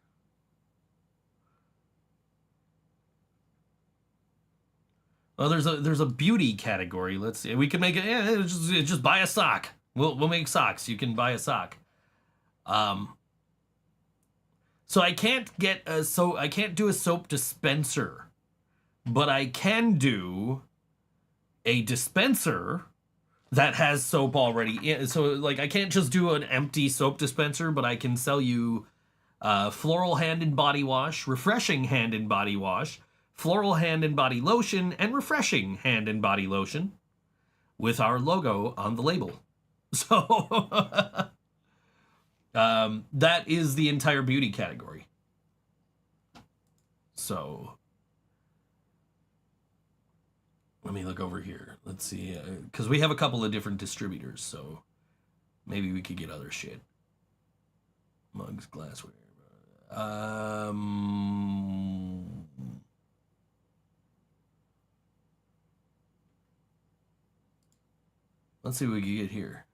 Oh, there's a beauty category. Let's see. We can make it. Yeah, just buy a sock. We'll make socks. You can buy a sock. So I can't I can't do a soap dispenser, but I can do a dispenser that has soap already in. So like I can't just do an empty soap dispenser, but I can sell you floral hand and body wash, refreshing hand and body wash, floral hand and body lotion, and refreshing hand and body lotion with our logo on the label. So that is the entire beauty category. So let me look over here. Let's see, because we have a couple of different distributors, so maybe we could get other shit. Mugs, glassware. Let's see what we can get here.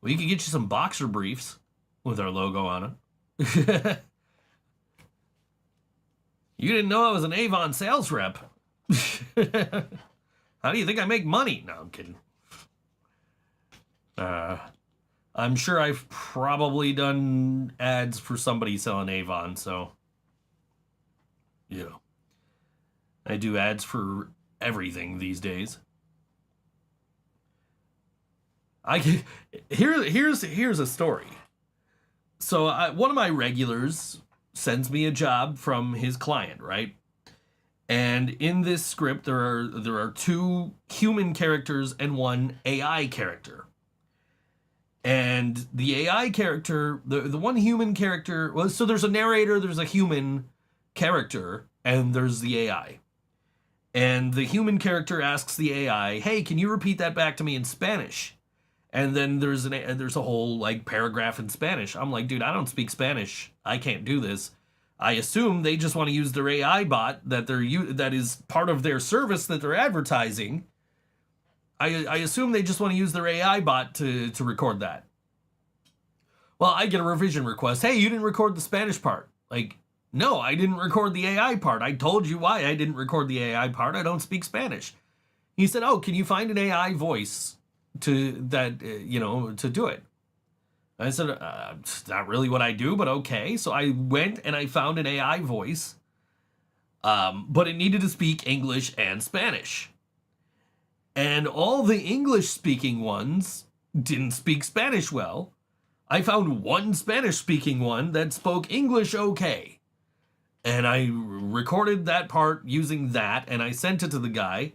We could get you some boxer briefs with our logo on it. You didn't know I was an Avon sales rep. How do you think I make money? No, I'm kidding. I'm sure I've probably done ads for somebody selling Avon, so... You know. I do ads for everything these days. Here's a story. So one of my regulars sends me a job from his client, right? And in this script, there are 2 human characters and 1 AI character. And the AI character, the one human character, well, so there's a narrator, there's a human character, and there's the AI. And the human character asks the AI, "Hey, can you repeat that back to me in Spanish?" And then there's a whole like paragraph in Spanish. I'm like, dude, I don't speak Spanish. I can't do this. I assume they just want to use their AI bot that is part of their service that they're advertising. I assume they just want to use their AI bot to record that. Well, I get a revision request. Hey, you didn't record the Spanish part. Like, no, I didn't record the AI part. I told you why I didn't record the AI part. I don't speak Spanish. He said, "Oh, can you find an AI voice to do it?" I said, "It's not really what I do, but okay." So I went and I found an AI voice, but it needed to speak English and Spanish. And all the English-speaking ones didn't speak Spanish well. I found one Spanish-speaking one that spoke English okay. And I recorded that part using that, and I sent it to the guy,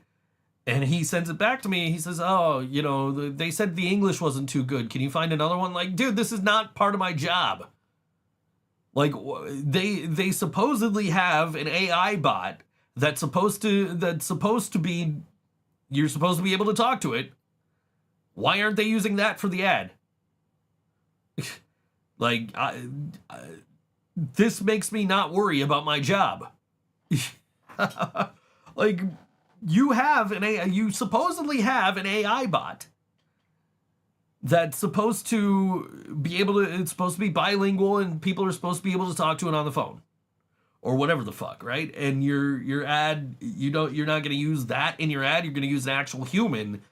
and he sends it back to me. He says, "Oh, they said the English wasn't too good. Can you find another one?" Like, dude, this is not part of my job. Like, they supposedly have an AI bot that's supposed to be, you're supposed to be able to talk to it. Why aren't they using that for the ad? Like, this makes me not worry about my job. Like, you supposedly have an AI bot that's supposed to be it's supposed to be bilingual, and people are supposed to be able to talk to it on the phone or whatever the fuck, right? And your ad, you're not going to use that in your ad. You're going to use an actual human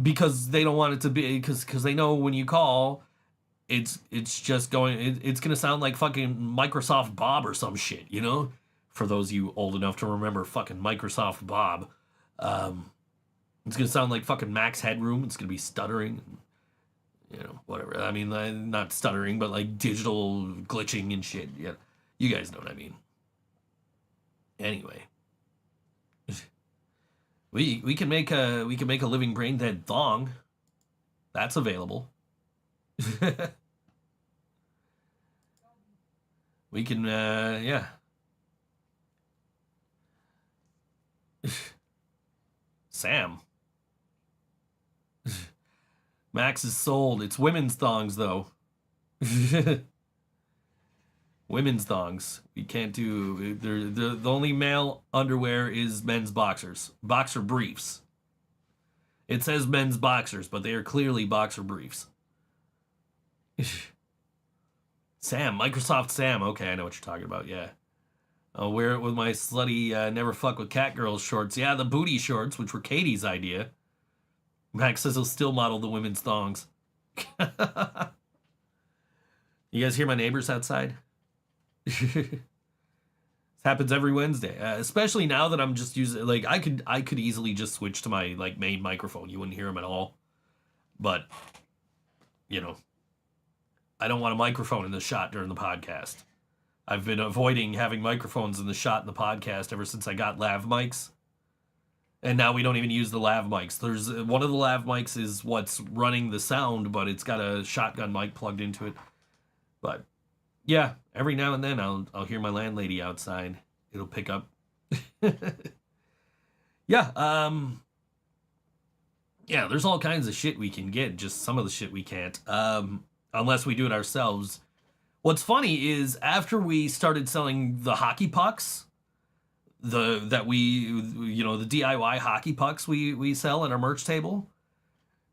because they don't want it to be, because they know when you call, it's just going, it's going to sound like fucking Microsoft Bob or some shit, For those of you old enough to remember fucking Microsoft Bob, it's going to sound like fucking Max Headroom. It's going to be stuttering, whatever. I mean, not stuttering, but like digital glitching and shit. Yeah, you guys know what I mean. Anyway, we can make a living brain dead thong. That's available. We can, yeah. Sam. Max is sold. It's women's thongs, though. Women's thongs. We can't do... The only male underwear is men's boxers. Boxer briefs. It says men's boxers, but they are clearly boxer briefs. Sam. Microsoft Sam. Okay, I know what you're talking about, yeah. I'll wear it with my slutty never fuck with cat girls shorts. Yeah, the booty shorts, which were Katie's idea. Max says he'll still model the women's thongs. You guys hear my neighbors outside? This happens every Wednesday, especially now that I'm just using, like, I could easily just switch to my like main microphone. You wouldn't hear them at all, but I don't want a microphone in the shot during the podcast. I've been avoiding having microphones in the shot in the podcast ever since I got lav mics. And now we don't even use the lav mics. There's one of the lav mics is what's running the sound, but it's got a shotgun mic plugged into it. But yeah, every now and then I'll hear my landlady outside. It'll pick up. Yeah, yeah, there's all kinds of shit we can get. Just some of the shit we can't. Unless we do it ourselves. What's funny is after we started selling the hockey pucks, the DIY hockey pucks we sell at our merch table,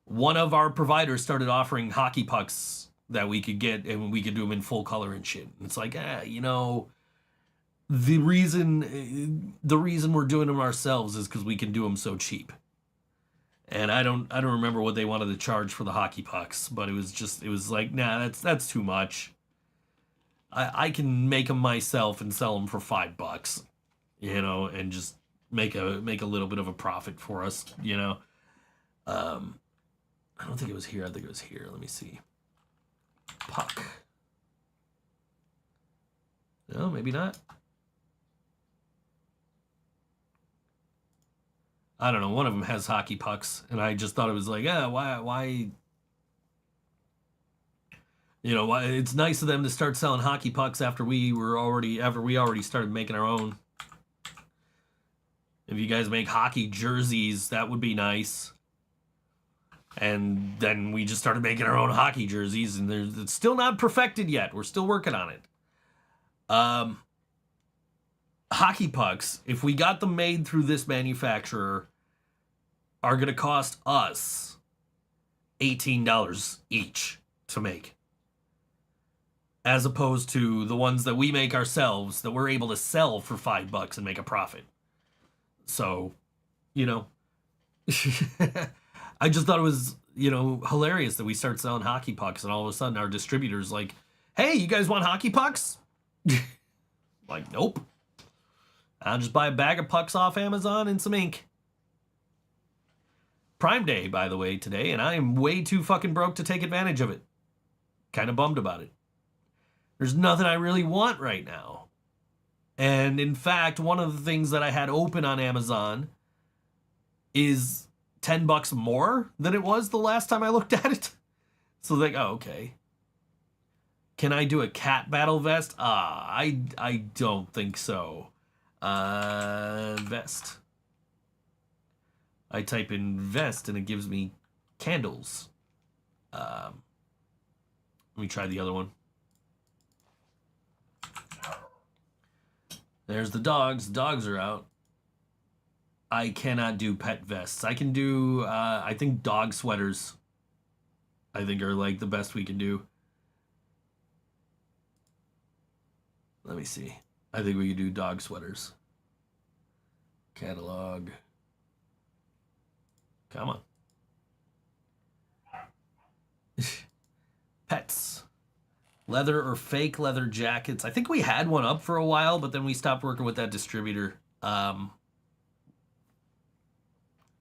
one of our providers started offering hockey pucks that we could get, and we could do them in full color and shit. And it's like, the reason we're doing them ourselves is because we can do them so cheap. And I don't remember what they wanted to charge for the hockey pucks, but it was like, nah, that's too much. I can make them myself and sell them for $5, and just make a little bit of a profit for us, I don't think it was here. I think it was here. Let me see. Puck. No, maybe not. I don't know. One of them has hockey pucks, and I just thought it was like, why? You know, why? It's nice of them to start selling hockey pucks after we already started making our own. If you guys make hockey jerseys, that would be nice. And then we just started making our own hockey jerseys, and it's still not perfected yet. We're still working on it. Hockey pucks, if we got them made through this manufacturer, are going to cost us $18 each to make. As opposed to the ones that we make ourselves that we're able to sell for $5 and make a profit. So, you know, I just thought it was, you know, hilarious that we start selling hockey pucks and all of a sudden our distributor's like, hey, you guys want hockey pucks? Like, nope. I'll just buy a bag of pucks off Amazon and some ink. Prime Day, by the way, today, and I am way too fucking broke to take advantage of it. Kind of bummed about it. There's nothing I really want right now. And in fact, one of the things that I had open on Amazon is $10 more than it was the last time I looked at it. So like, oh, okay. Can I do a cat battle vest? I don't think so. Vest. I type in vest and it gives me candles. Let me try the other one. There's the dogs. The dogs are out. I cannot do pet vests. I can do, I think dog sweaters, I think are like the best we can do. Let me see. I think we could do dog sweaters. Catalog. Come on. Pets. Leather or fake leather jackets. I think we had one up for a while, but then we stopped working with that distributor. I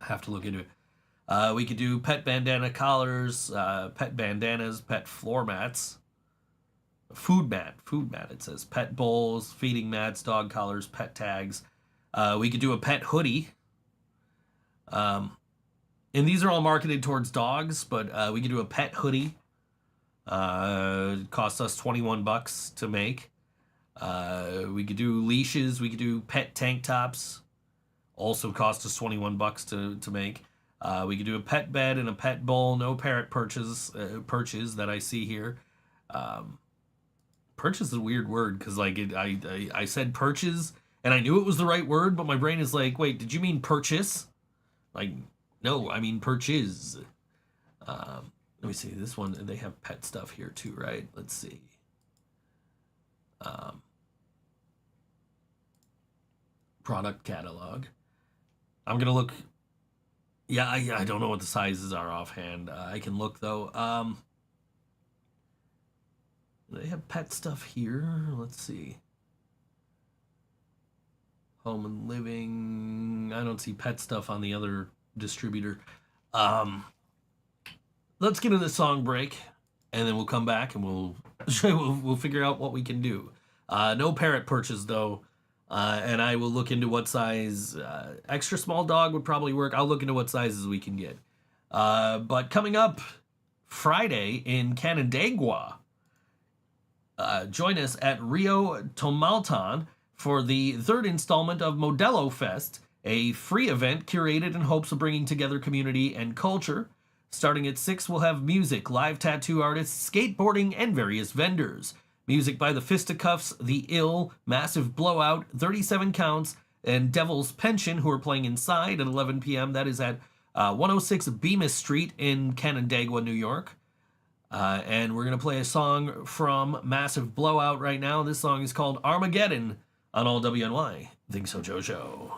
have to look into it. We could do pet bandana collars, pet bandanas, pet floor mats. Food mat, it says. Pet bowls, feeding mats, dog collars, pet tags. We could do a pet hoodie. And these are all marketed towards dogs, but we could do a pet hoodie. It costs us $21 to make. We could do leashes. We could do pet tank tops. Also cost us $21 to make. We could do a pet bed and a pet bowl. No parrot perches that I see here. Purchase is a weird word because like I said purchase and I knew it was the right word, but my brain is like, wait, did you mean purchase? Like, no, I mean purchase. Let me see this one. They have pet stuff here too, right? Let's see. Product catalog. I'm gonna look. Yeah, I don't know what the sizes are offhand. I can look though. They have pet stuff here. Let's see. Home and living. I don't see pet stuff on the other distributor. Let's get into the song break, and then we'll come back and we'll figure out what we can do. No parrot perches though, and I will look into what size. Extra small dog would probably work. I'll look into what sizes we can get. But coming up Friday in Canandaigua. Join us at Rio Tomaltan for the third installment of Modelo Fest, a free event curated in hopes of bringing together community and culture. Starting at 6, we'll have music, live tattoo artists, skateboarding, and various vendors. Music by the Fisticuffs, The Ill, Massive Blowout, 37 Counts, and Devil's Pension, who are playing inside at 11 p.m. That is at 106 Bemis Street in Canandaigua, New York. And we're going to play a song from Massive Blowout right now. This song is called Armageddon on All WNY. ThinkSoJoE Show.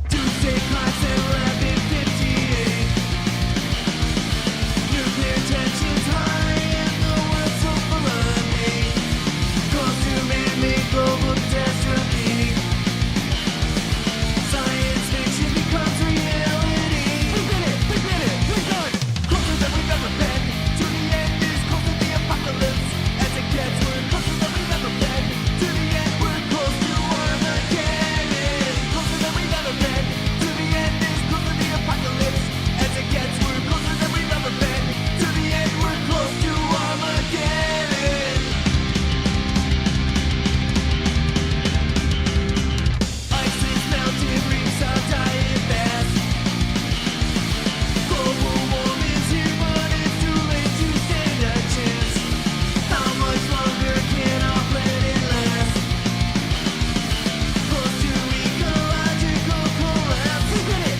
Tuesday class To the end, we're close to Armageddon. Closer than we've ever been. To the end is closer the apocalypse. As it gets, we're closer than we've ever been. To the end, we're close to Armageddon. Ice is melting, reefs are dying fast. Global warming's here, but it's too late to stand a chance. How much longer can our planet last? Close to ecological collapse. Forget it,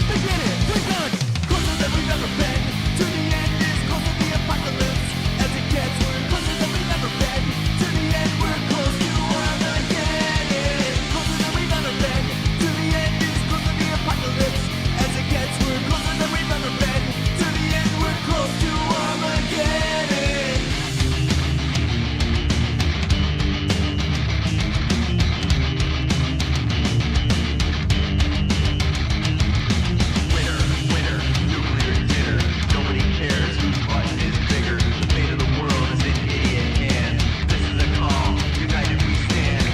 we're done. Closer than we've ever been. To the end is closer the apocalypse. As it gets, we're closer than we've ever been. To the end, we're close to Armageddon. Closer than we've ever been. To the end is closer the apocalypse. As it gets, we're closer than we've ever been. To the end, we're close to Armageddon. Winner, nuclear dinner. Nobody cares whose button is bigger. The fate of the world is in idiot hands. This is a call. United we stand.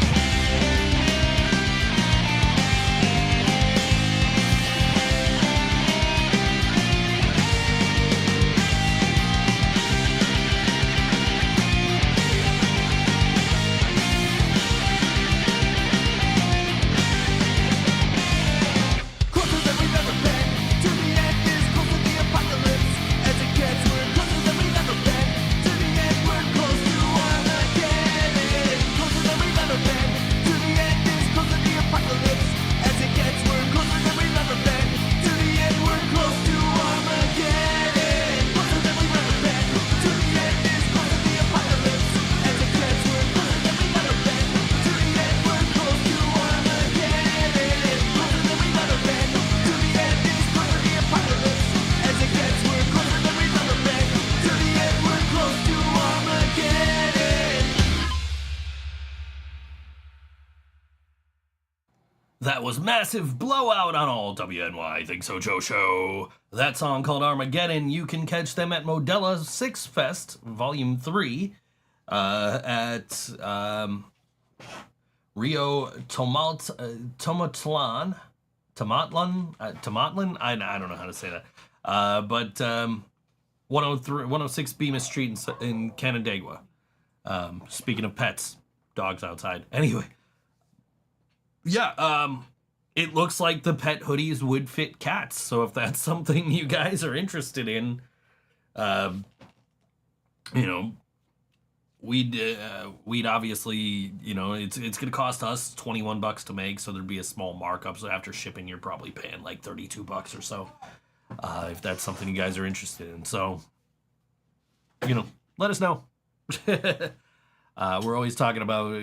Closer than we've ever been. To the end is closer the apocalypse. As it gets, we're closer than we've ever been. To the end, we're close to Armageddon. Closer than we've ever been. To the end is closer the apocalypse. As it gets, we're closer than we've ever been. To the end, we're close to Armageddon. Closer than we've ever been. To the end is closer the apocalypse. As it gets, we're closer than we've ever been. To the end, we're close to Armageddon. Closer than we've ever been. To the end is closer the apocalypse. As it gets, we're closer than we've ever been. To the end, we're close to Armageddon. That was massive Blowout on all WNY ThinkSoJoE show. That song called Armageddon. You can catch them at Modella 6 Fest Volume 3 at Rio Tomatlan. Tomatlan? I don't know how to say that. But 106 Bemis Street in Canandaigua. Speaking of pets, dogs outside. Anyway. Yeah, it looks like the pet hoodies would fit cats. So if that's something you guys are interested in, we'd obviously, it's going to cost us $21 to make. So there'd be a small markup. So after shipping, you're probably paying like $32 or so, if that's something you guys are interested in. So, let us know. We're always talking about, we're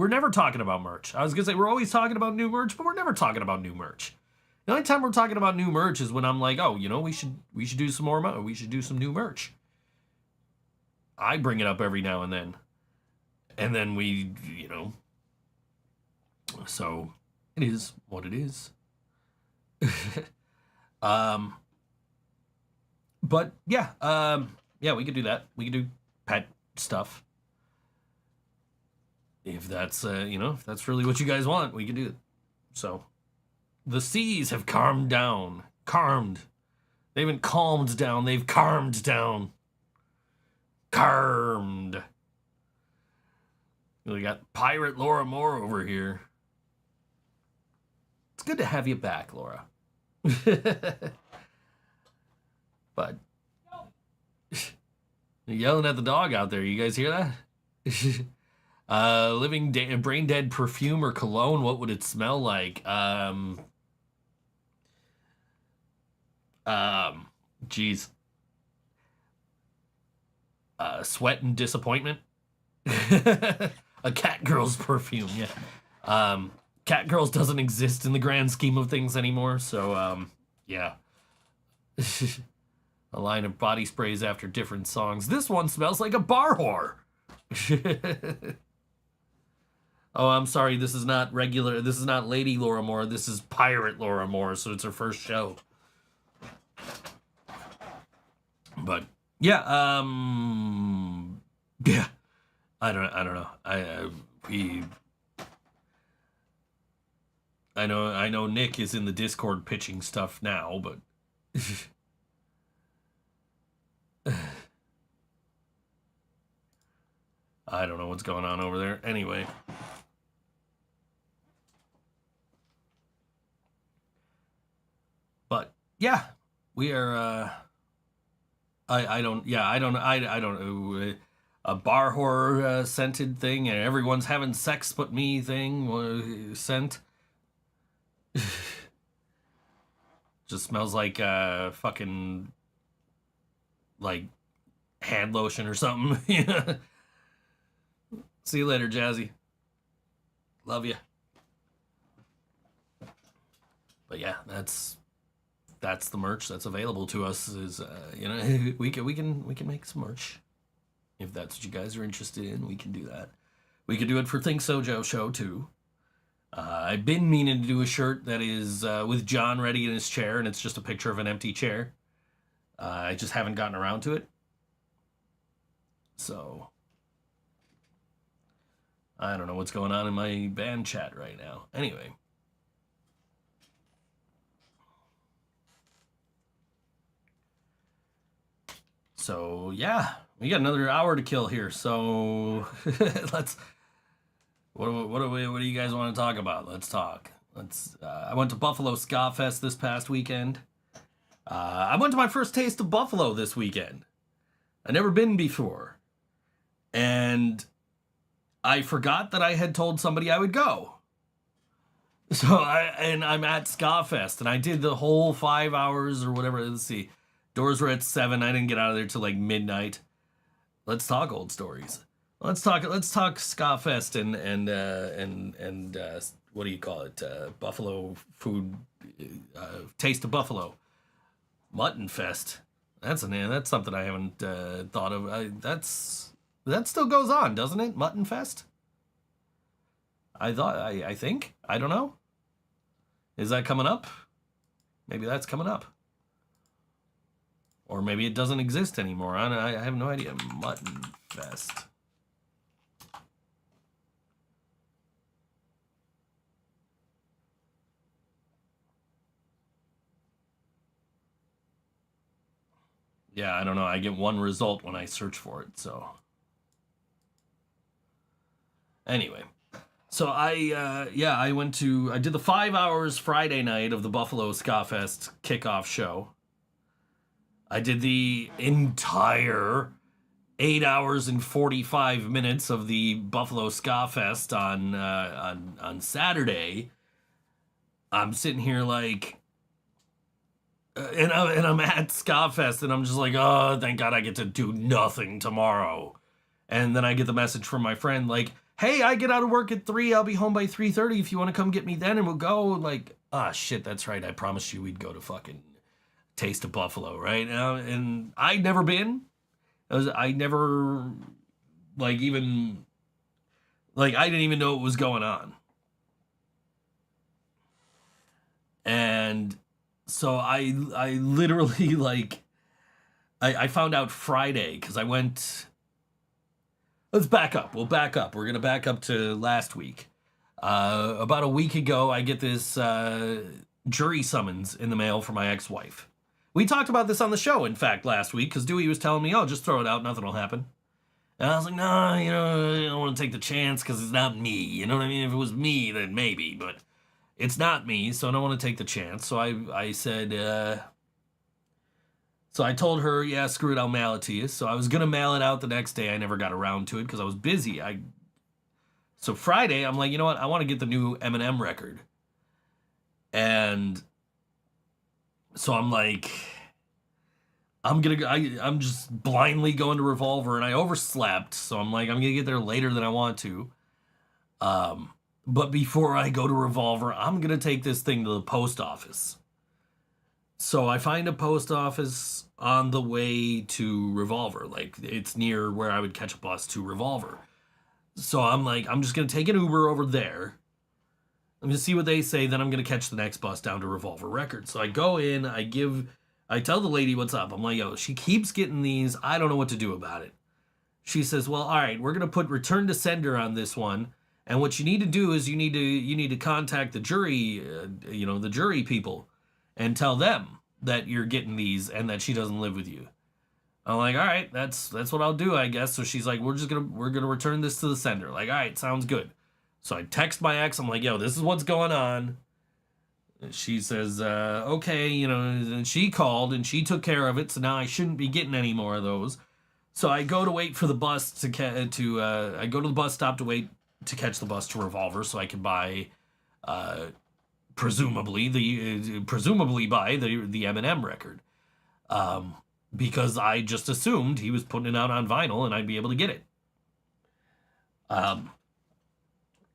never talking about merch. I was gonna say we're always talking about new merch, but we're never talking about new merch. The only time we're talking about new merch is when I'm like, oh, we should do some more we should do some new merch. I bring it up every now and then we, so it is what it is. But yeah, we could do that. We could do pet stuff. If that's if that's really what you guys want, we can do it. So the seas have calmed down. They haven't calmed down, they've calmed down. Calmed. We got Pirate Laura Moore over here. It's good to have you back, Laura. But you're yelling at the dog out there. You guys hear that? Brain dead perfume or cologne. What would it smell like? Geez. Sweat and disappointment. A cat girl's perfume. Yeah. Cat girls doesn't exist in the grand scheme of things anymore. So yeah. A line of body sprays after different songs. This one smells like a bar whore. Oh, I'm sorry. This is not regular. This is not Lady Laura Moore. This is Pirate Laura Moore. So it's her first show. But yeah, I don't know. I know Nick is in the Discord pitching stuff now, but I don't know what's going on over there. Anyway. But yeah, we are I don't know, a bar horror scented thing, and everyone's having sex but me thing scent. Just smells like fucking like hand lotion or something. Yeah. See you later, Jazzy. Love you. But yeah, that's the merch that's available to us. Is we can make some merch if that's what you guys are interested in. We can do that. We could do it for ThinkSoJoE show too. I've been meaning to do a shirt that is with John ready in his chair, and it's just a picture of an empty chair. I just haven't gotten around to it. So I don't know what's going on in my band chat right now. Anyway. So yeah, we got another hour to kill here. So let's. What do you guys want to talk about? Let's talk. I went to Buffalo Ska Fest this past weekend. I went to my first taste of Buffalo this weekend. I'd never been before, and I forgot that I had told somebody I would go. So I'm at Ska Fest, and I did the whole 5 hours or whatever. Let's see. Doors were at 7. I didn't get out of there till like midnight. Let's talk old stories. Let's talk Ska Fest and what do you call it? Buffalo food, Taste of Buffalo, Mutton Fest. That's something I haven't thought of. That still goes on, doesn't it? Mutton Fest. I think, I don't know. Is that coming up? Maybe that's coming up. Or maybe it doesn't exist anymore. I have no idea. Mutton Fest. Yeah, I don't know. I get one result when I search for it, so. Anyway. So I did the 5 hours Friday night of the Buffalo Ska Fest kickoff show. I did the entire 8 hours and 45 minutes of the Buffalo Ska Fest on Saturday. I'm sitting here like, and I'm at Ska Fest, and I'm just like, oh, thank God I get to do nothing tomorrow. And then I get the message from my friend like, hey, I get out of work at 3. I'll be home by 3:30 if you want to come get me then, and we'll go. Like, shit, that's right. I promised you we'd go to fucking Taste of Buffalo, right? And I'd never been. I never, I didn't even know what was going on. And so I literally, I found out Friday, because I went. Let's back up. We'll back up. We're going to back up to last week. About a week ago, I get this jury summons in the mail from my ex-wife. We talked about this on the show, in fact, last week, because Dewey was telling me, oh, just throw it out, nothing will happen. And I was like, no, I don't want to take the chance because it's not me. You know what I mean? If it was me, then maybe, but it's not me, so I don't want to take the chance. So I said, so I told her, yeah, screw it, I'll mail it to you. So I was going to mail it out the next day. I never got around to it because I was busy. So Friday, I'm like, you know what? I want to get the new Eminem record. And so I'm like, I'm just blindly going to Revolver, and I overslept. So I'm like, I'm going to get there later than I want to. But before I go to Revolver, I'm going to take this thing to the post office. So I find a post office on the way to Revolver. Like, it's near where I would catch a bus to Revolver. So I'm like, I'm just going to take an Uber over there. I'm going to see what they say. Then I'm going to catch the next bus down to Revolver Records. So I go in, I tell the lady what's up. I'm like, yo, she keeps getting these. I don't know what to do about it. she says, well, all right, we're going to put return to sender on this one. And what you need to do is you need to contact the jury, the jury people, and tell them that you're getting these and that she doesn't live with you. I'm like, all right, that's what I'll do, I guess. So she's like, we're gonna return this to the sender. Like, all right, sounds good. So I text my ex. I'm like, yo, this is what's going on. And she says, okay, and she called and she took care of it. So now I shouldn't be getting any more of those. So I go to wait for the bus I go to the bus stop to wait to catch the bus to Revolver so I can buy, presumably buy the Eminem record. Because I just assumed he was putting it out on vinyl and I'd be able to get it.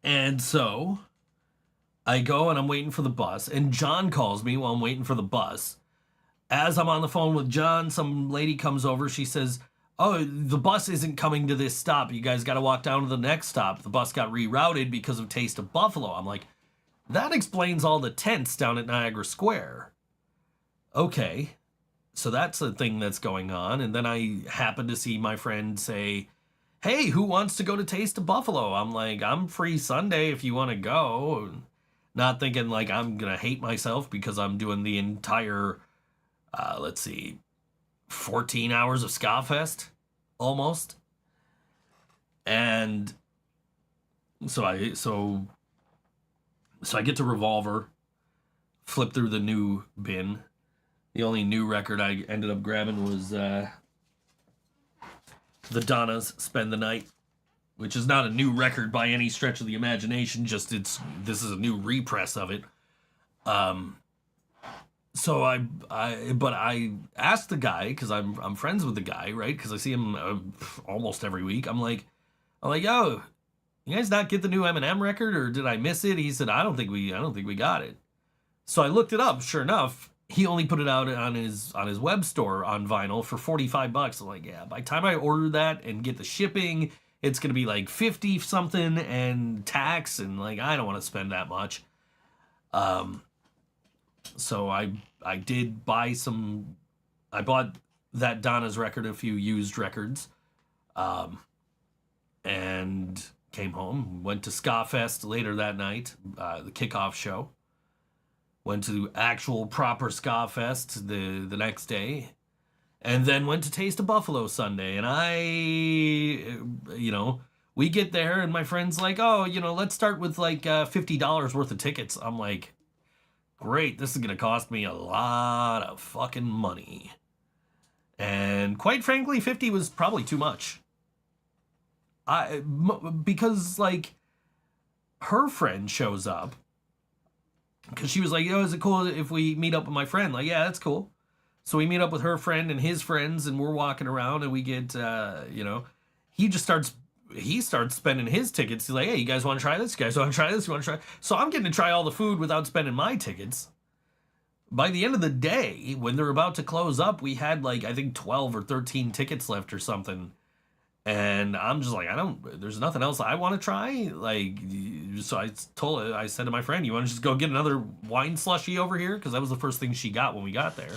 And so I go and I'm waiting for the bus, and John calls me while I'm waiting for the bus. As I'm on the phone with John, some lady comes over. She says, oh, the bus isn't coming to this stop. You guys got to walk down to the next stop. The bus got rerouted because of Taste of Buffalo. I'm like, that explains all the tents down at Niagara Square. Okay. So that's a thing that's going on. And then I happen to see my friend say, hey, who wants to go to Taste of Buffalo? I'm like, I'm free Sunday if you want to go. Not thinking like I'm going to hate myself because I'm doing the entire, 14 hours of Ska Fest almost. And so I get to Revolver, flip through the new bin. The only new record I ended up grabbing was the Donnas' Spend the Night, which is not a new record by any stretch of the imagination, just this is a new repress of it. So I asked the guy, because I'm friends with the guy, right? Because I see him almost every week. I'm like, yo, you guys not get the new Eminem record, or did I miss it? He said, I don't think we got it. So I looked it up. Sure enough, he only put it out on his web store on vinyl for $45. I'm like, yeah, by the time I order that and get the shipping, it's going to be like 50 something and tax, and like, I don't want to spend that much. So I did buy I bought that Donna's record, a few used records, and came home, went to Ska Fest later that night, the kickoff show. Went to actual proper Ska Fest the next day, and then went to Taste of Buffalo Sunday. And we get there, and my friend's like, oh, let's start with like $50 worth of tickets. I'm like, great, this is going to cost me a lot of fucking money. And quite frankly, 50 was probably too much. Because like her friend shows up, because she was like, yo, is it cool if we meet up with my friend? Like, yeah, that's cool. So we meet up with her friend and his friends, and we're walking around, and we get, he starts spending his tickets. He's like, hey, you guys want to try this? You guys want to try this? You want to try? So I'm getting to try all the food without spending my tickets. By the end of the day, when they're about to close up, we had like, I think 12 or 13 tickets left or something. And I'm just like, there's nothing else I want to try. Like, so I said to my friend, you want to just go get another wine slushie over here? Because that was the first thing she got when we got there.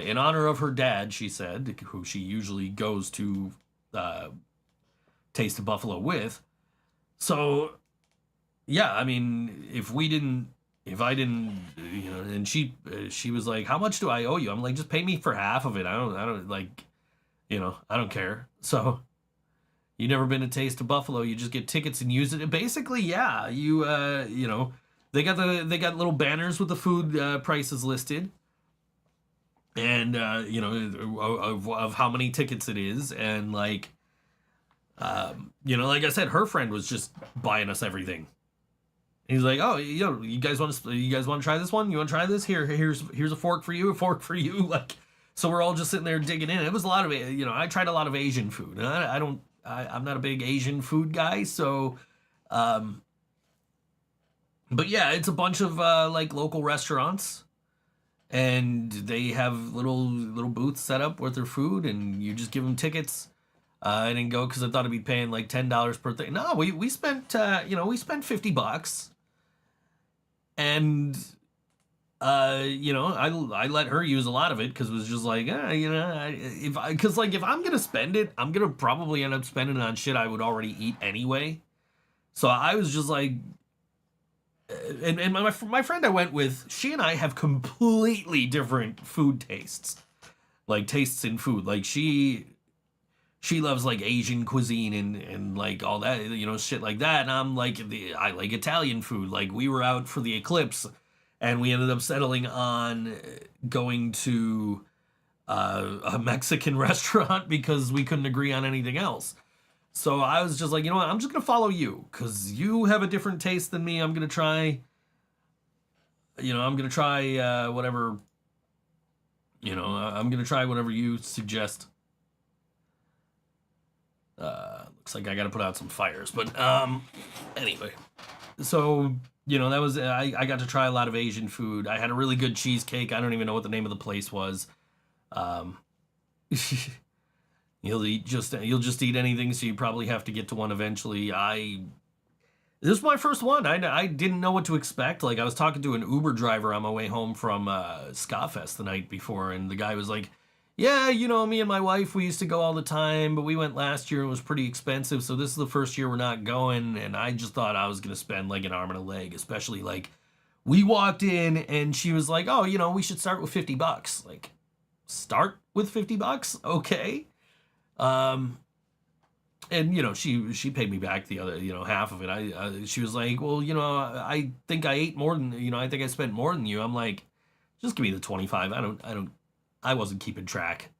In honor of her dad, she said, who she usually goes to Taste of Buffalo with. So, yeah, I mean, if I didn't, and she was like, how much do I owe you? I'm like, just pay me for half of it. I don't like, I don't care. So, you never been to Taste of Buffalo, you just get tickets and use it. And basically, yeah, they got little banners with the food prices listed, and of how many tickets it is, and like like I said, her friend was just buying us everything. He's like, oh, you guys want to try this one? You want to try this? Here's a fork for you, like. So we're all just sitting there digging in. It was a lot of, I tried a lot of Asian food. And I'm not a big Asian food guy, so, but yeah, it's a bunch of like local restaurants, and they have little booths set up with their food, and you just give them tickets. I didn't go because I thought I'd be paying like $10 per thing. No, we spent $50, and I let her use a lot of it because it was just like, because like if I'm gonna spend it, I'm gonna probably end up spending it on shit I would already eat anyway. So I was just like, and my friend I went with, she and I have completely different food tastes, like tastes in food. Like she loves like Asian cuisine and like all that, shit like that. And I'm like, I like Italian food. Like we were out for the eclipse and we ended up settling on going to a Mexican restaurant because we couldn't agree on anything else. So I was just like, you know what, I'm just going to follow you because you have a different taste than me. I'm going to try, whatever, I'm going to try whatever you suggest. Looks like I got to put out some fires, but anyway. So, that was, I got to try a lot of Asian food. I had a really good cheesecake. I don't even know what the name of the place was. You'll just eat anything, so you probably have to get to one eventually. This was my first one. I didn't know what to expect. Like, I was talking to an Uber driver on my way home from Ska-Fest the night before, and the guy was like, yeah, me and my wife, we used to go all the time, but we went last year and it was pretty expensive, so this is the first year we're not going, and I just thought I was going to spend like an arm and a leg, especially like, we walked in and she was like, oh, we should start with $50. Like, start with $50? Okay. And she paid me back the other, half of it. She was like, well, I think I ate more than, I think I spent more than you. I'm like, just give me the 25. I wasn't keeping track,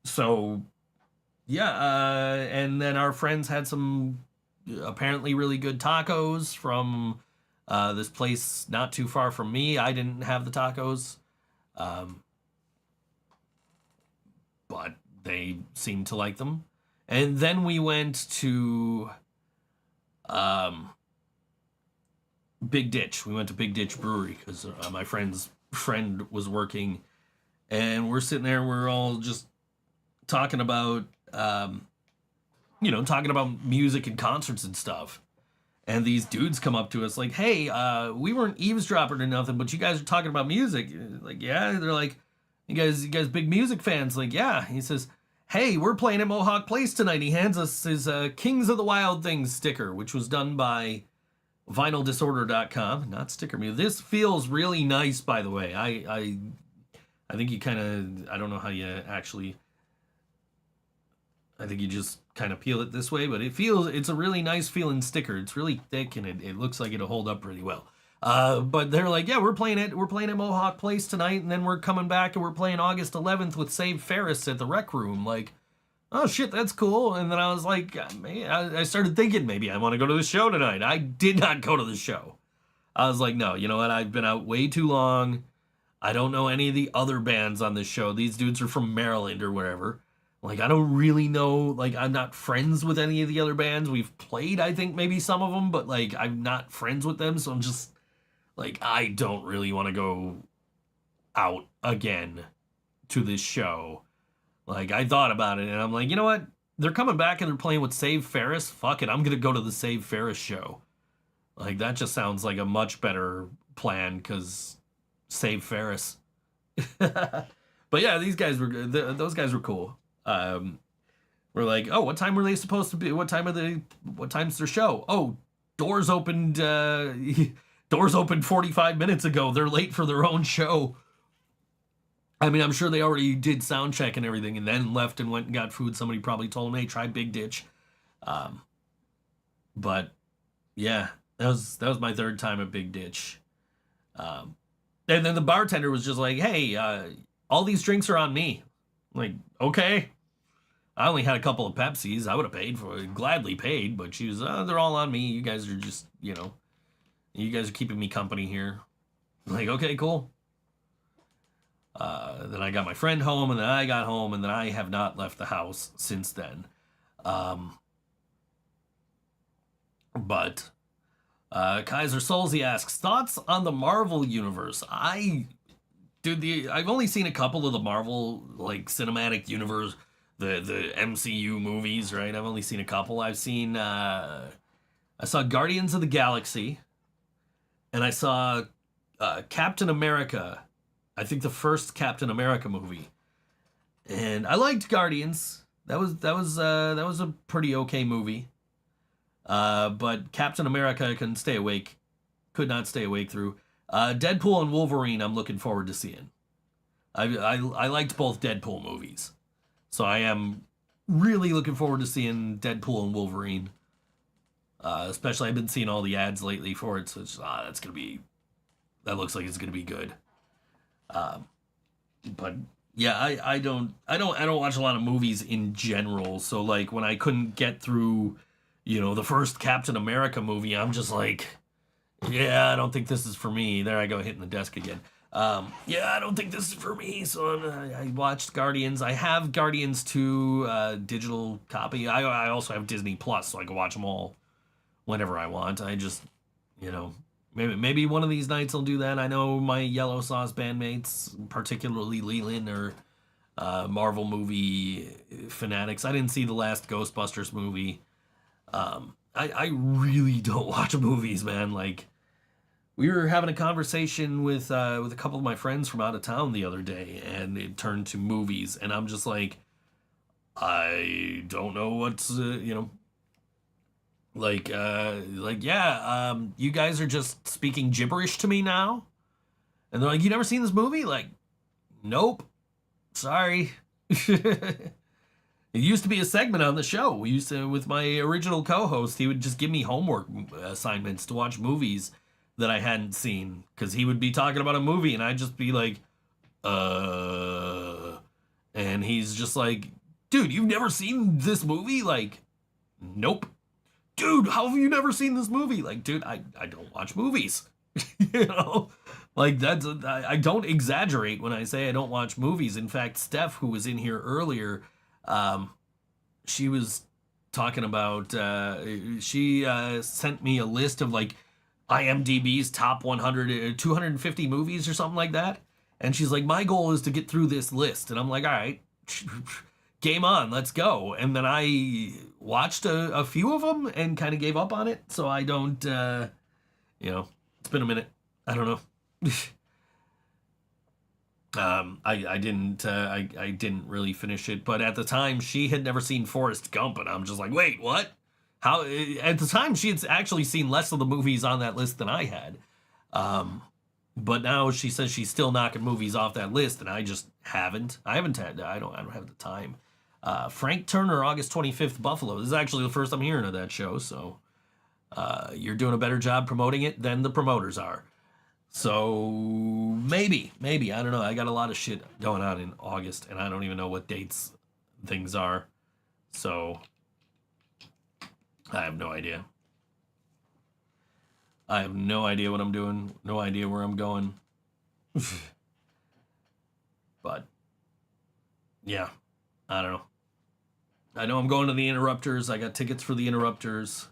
So yeah, and then our friends had some apparently really good tacos from this place not too far from me. I didn't have the tacos. But they seemed to like them. And then we went to Big Ditch. We went to Big Ditch Brewery because my friend's friend was working, and we're sitting there. We're all just talking about, talking about music and concerts and stuff. And these dudes come up to us like, "Hey, we weren't eavesdropping or nothing, but you guys are talking about music." Like, yeah. They're like, You guys big music fans?" Like, yeah. He says, "Hey, we're playing at Mohawk Place tonight." He hands us his Kings of the Wild Things sticker, which was done by vinyldisorder.com, not sticker me. This feels really nice, by the way. I think you kind of, I don't know how you actually, I think you just kind of peel it this way, but it's a really nice feeling sticker. It's really thick and it looks like it'll hold up pretty well. But they're like, yeah, we're playing at Mohawk Place tonight, and then we're coming back and we're playing August 11th with Save Ferris at the Rec Room. Like, oh shit, that's cool. And then I was like, I started thinking maybe I want to go to the show tonight. I did not go to the show. I was like, no, you know what? I've been out way too long. I don't know any of the other bands on this show. These dudes are from Maryland or wherever. Like, I don't really know, like, I'm not friends with any of the other bands. We've played, I think, maybe some of them, but, like, I'm not friends with them, so I'm just, like, I don't really want to go out again to this show. Like, I thought about it, and I'm like, you know what? They're coming back and they're playing with Save Ferris. Fuck it, I'm going to go to the Save Ferris show. Like, that just sounds like a much better plan, because Save Ferris. But yeah, these guys were good. Those guys were cool. We're like, oh, what time were they supposed to be? What time's their show? Oh, doors opened 45 minutes ago. They're late for their own show. I mean, I'm sure they already did sound check and everything and then left and went and got food. Somebody probably told them, hey, try Big Ditch. But yeah, that was my third time at Big Ditch. And then the bartender was just like, hey, all these drinks are on me. I'm like, okay. I only had a couple of Pepsis. I would have paid for it, gladly paid, but she was, they're all on me. You guys are just, you guys are keeping me company here. I'm like, okay, cool. Then I got my friend home, and then I got home, and then I have not left the house since then. But Kaiser Solzy asks, thoughts on the Marvel universe? I've only seen a couple of the Marvel, like, cinematic universe, the MCU movies, right? I've only seen a couple. I saw Guardians of the Galaxy, and I saw Captain America. I think the first Captain America movie, and I liked Guardians. That was a pretty okay movie. But Captain America, I couldn't stay awake. Could not stay awake through. Deadpool and Wolverine, I'm looking forward to seeing. I liked both Deadpool movies, so I am really looking forward to seeing Deadpool and Wolverine. Especially, I've been seeing all the ads lately for it, so it's, that looks like it's gonna be good. But yeah, I don't watch a lot of movies in general. So like when I couldn't get through, the first Captain America movie, I'm just like, yeah, I don't think this is for me. There I go, hitting the desk again. Yeah, I don't think this is for me. So I watched Guardians. I have Guardians 2 digital copy. I also have Disney Plus, so I can watch them all whenever I want. I just, maybe one of these nights I'll do that. I know my Yellow Sauce bandmates, particularly Leland, are Marvel movie fanatics. I didn't see the last Ghostbusters movie. I really don't watch movies, man. Like, we were having a conversation with a couple of my friends from out of town the other day, and it turned to movies, and I'm just like, I don't know what's, you guys are just speaking gibberish to me now? And they're like, you never seen this movie? Like, nope. Sorry. It used to be a segment on the show. We used to, with my original co-host, he would just give me homework assignments to watch movies that I hadn't seen. Because he would be talking about a movie, and I'd just be like, and he's just like, dude, you've never seen this movie? Like, nope. Dude, how have you never seen this movie? Like, dude, I don't watch movies. Like, I don't exaggerate when I say I don't watch movies. In fact, Steph, who was in here earlier, she was talking about, she sent me a list of like IMDb's top 100, 250 movies or something like that. And she's like, my goal is to get through this list. And I'm like, all right, game on, let's go. And then I watched a few of them and kind of gave up on it. So I don't, it's been a minute. I don't know. I didn't really finish it, but at the time she had never seen Forrest Gump, and I'm just like, wait, what? How? At the time she had actually seen less of the movies on that list than I had, but now she says she's still knocking movies off that list, and I just haven't. I don't have the time. Frank Turner, August 25th, Buffalo. This is actually the first I'm hearing of that show, so you're doing a better job promoting it than the promoters are. So maybe, I don't know. I got a lot of shit going on in August, and I don't even know what dates things are. So I have no idea. I have no idea what I'm doing. No idea where I'm going. But yeah, I don't know. I know I'm going to the Interrupters. I got tickets for the Interrupters.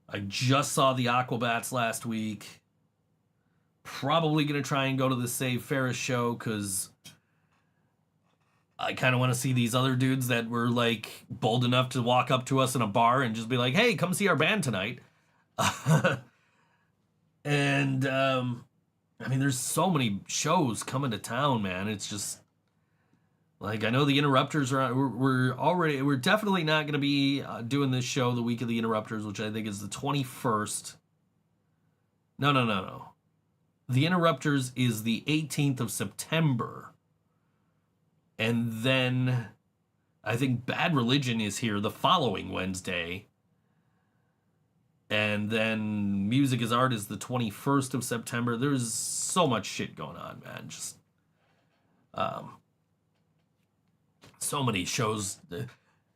I just saw the Aquabats last week. Probably going to try and go to the Save Ferris show because I kind of want to see these other dudes that were like bold enough to walk up to us in a bar and just be like, hey, come see our band tonight. And there's so many shows coming to town, man. It's just like, I know the Interrupters we're definitely not going to be doing this show the week of the Interrupters, which I think is the 21st. No. The Interrupters is the 18th of September. And then I think Bad Religion is here the following Wednesday. And then Music is Art is the 21st of September. There's so much shit going on, man. Just so many shows.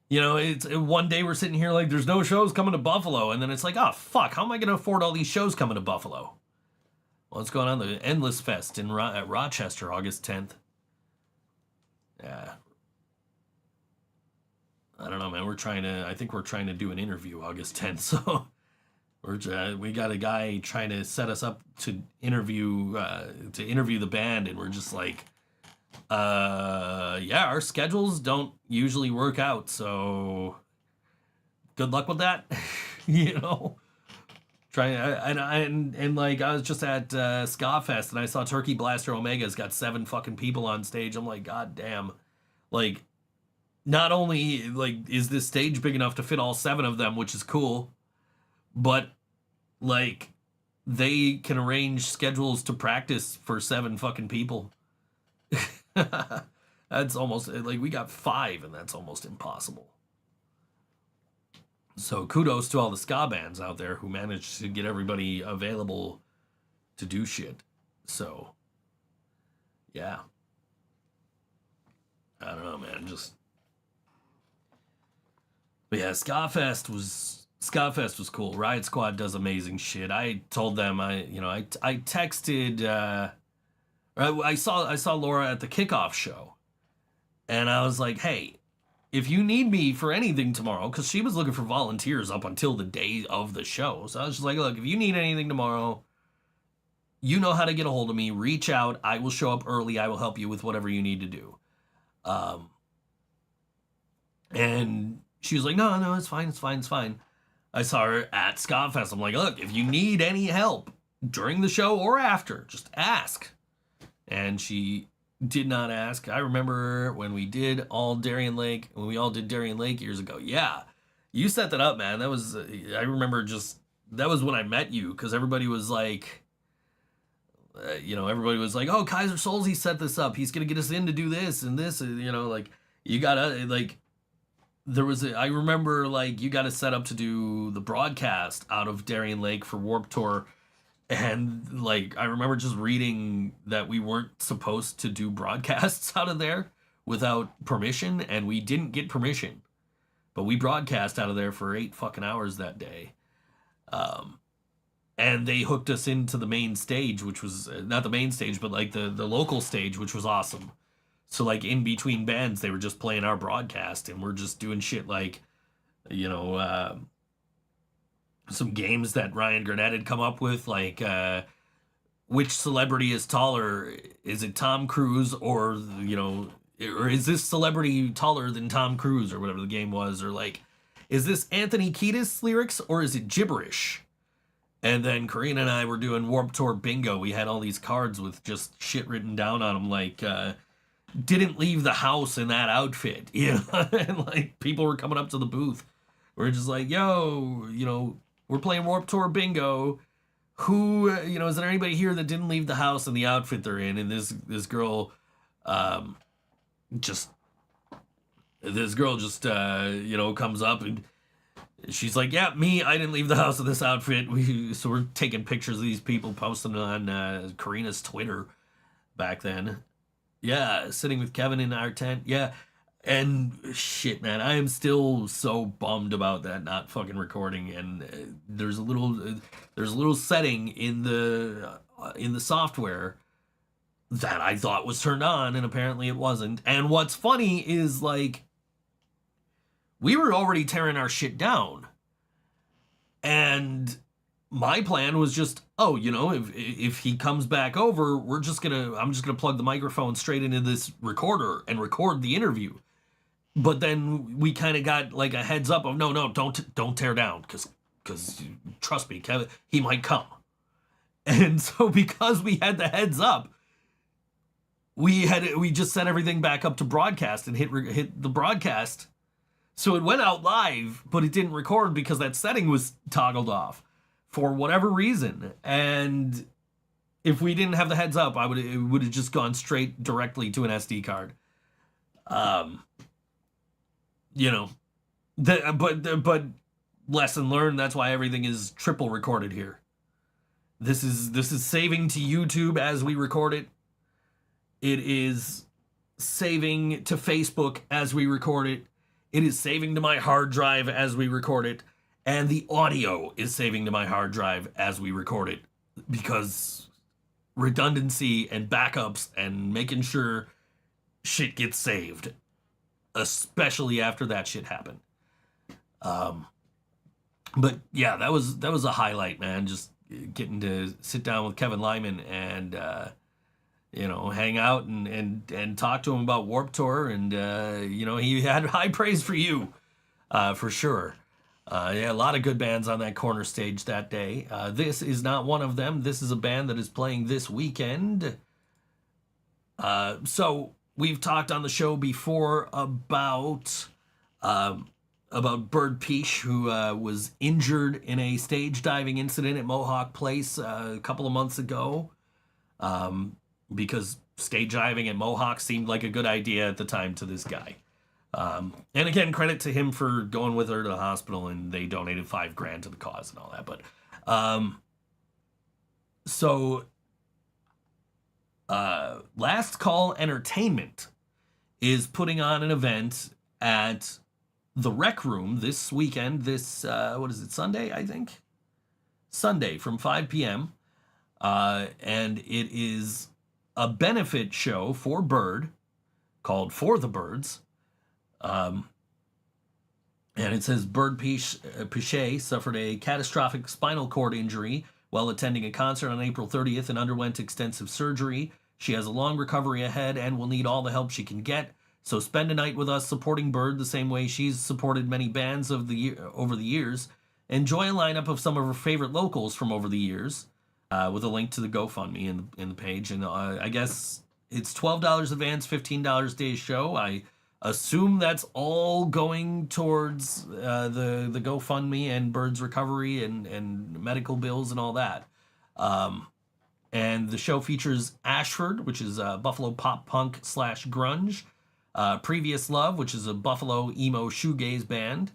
It's one day we're sitting here like there's no shows coming to Buffalo. And then it's like, oh, fuck, how am I going to afford all these shows coming to Buffalo? What's going on? The Endless Fest at Rochester, August 10th. Yeah. I don't know, man. I think we're trying to do an interview August 10th. So we got a guy trying to set us up to interview the band. And we're just like, our schedules don't usually work out. So good luck with that. And like I was just at Ska Fest and I saw Turkey Blaster Omega's got 7 fucking people on stage. I'm like, God damn. Like, not only like is this stage big enough to fit all 7 of them, which is cool, but like they can arrange schedules to practice for 7 fucking people. That's almost like we got 5 and that's almost impossible. So kudos to all the ska bands out there who managed to get everybody available to do shit. So, yeah. I don't know, man. But yeah, Ska Fest was cool. Riot Squad does amazing shit. I told them I texted. I saw Laura at the kickoff show, and I was like, hey, if you need me for anything tomorrow, because she was looking for volunteers up until the day of the show. So I was just like, look, if you need anything tomorrow, you know how to get a hold of me. Reach out. I will show up early. I will help you with whatever you need to do. And she was like, no, it's fine. I saw her at Ska Fest. I'm like, look, if you need any help during the show or after, just ask. And she did not ask. I remember when we did when we all did Darien Lake years ago. Yeah, you set that up, man. That was, I remember that was when I met you, because everybody was like, everybody was like, oh, Kaiser Solzy set this up. He's going to get us in to do this and this, like, you gotta, like, I remember, like, you got to set up to do the broadcast out of Darien Lake for Warped Tour. And, like, I remember just reading that we weren't supposed to do broadcasts out of there without permission, and we didn't get permission. But we broadcast out of there for 8 fucking hours that day. And they hooked us into the main stage, which was, not the main stage, but, like, the local stage, which was awesome. So, like, in between bands, they were just playing our broadcast, and we're just doing shit like, some games that Ryan Gurnett had come up with, like, which celebrity is taller? Is it Tom Cruise or is this celebrity taller than Tom Cruise or whatever the game was? Or, like, is this Anthony Kiedis lyrics or is it gibberish? And then Karina and I were doing Warped Tour bingo. We had all these cards with just shit written down on them, like, didn't leave the house in that outfit, and, like, people were coming up to the booth. We're just like, yo, we're playing Warped Tour bingo. Who, is there anybody here that didn't leave the house in the outfit they're in? And this girl, just comes up and she's like, yeah, me, I didn't leave the house in this outfit. So we're taking pictures of these people, posting it on Karina's Twitter back then. Yeah, sitting with Kevin in our tent. Yeah. And shit, man, I am still so bummed about that not fucking recording. And there's a little setting in the software that I thought was turned on, and apparently it wasn't. And what's funny is, like, we were already tearing our shit down, and my plan was just, if he comes back over, I'm just gonna plug the microphone straight into this recorder and record the interview. But then we kind of got, like, a heads up of, no, don't tear down, because trust me, Kevin, he might come. And so because we had the heads up, we just set everything back up to broadcast and hit the broadcast. So it went out live, but it didn't record because that setting was toggled off for whatever reason. And if we didn't have the heads up, it would have just gone straight directly to an SD card. But lesson learned. That's why everything is triple recorded here. This is saving to YouTube as we record it. It is saving to Facebook as we record it. It is saving to my hard drive as we record it. And the audio is saving to my hard drive as we record it. Because redundancy and backups and making sure shit gets saved. Especially after that shit happened. But yeah, that was a highlight, man. Just getting to sit down with Kevin Lyman and hang out and talk to him about Warped Tour, and he had high praise for you, for sure. Yeah, a lot of good bands on that corner stage that day. This is not one of them. This is a band that is playing this weekend. So we've talked on the show before about Bird Peach, who was injured in a stage diving incident at Mohawk Place a couple of months ago, because stage diving at Mohawk seemed like a good idea at the time to this guy. And again, credit to him for going with her to the hospital, and they donated $5,000 to the cause and all that. But Last Call Entertainment is putting on an event at the Rec Room this weekend. This what is it? Sunday, I think. Sunday from 5 p.m. And it is a benefit show for Bird called For the Birds. And it says Bird Pichet suffered a catastrophic spinal cord injury while attending a concert on April 30th and underwent extensive surgery. She has a long recovery ahead and will need all the help she can get. So spend a night with us supporting Bird the same way she's supported many bands over the years. Enjoy a lineup of some of her favorite locals from over the years, with a link to the GoFundMe in the page. And I guess it's $12 advance, $15 day show. I assume that's all going towards the GoFundMe and Bird's recovery and medical bills and all that. And the show features Ashford, which is Buffalo pop punk / grunge. Previous Love, which is a Buffalo emo shoegaze band.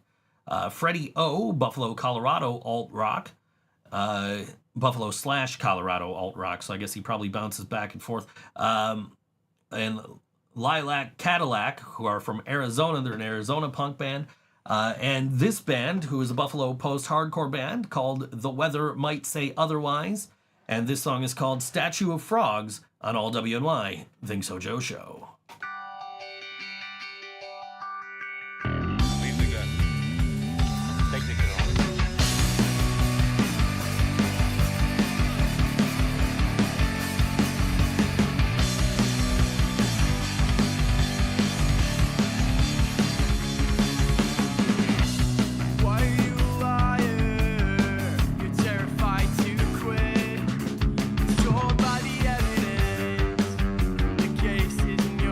Freddie O, Buffalo, Colorado alt rock. Buffalo / Colorado alt rock, so I guess he probably bounces back and forth. And Lilac Cadillac, who are from Arizona. They're an Arizona punk band. And this band, who is a Buffalo post-hardcore band called The Weather Might Say Otherwise. And this song is called Statue of Frogs on All WNY, ThinkSoJoE Show. Case is in your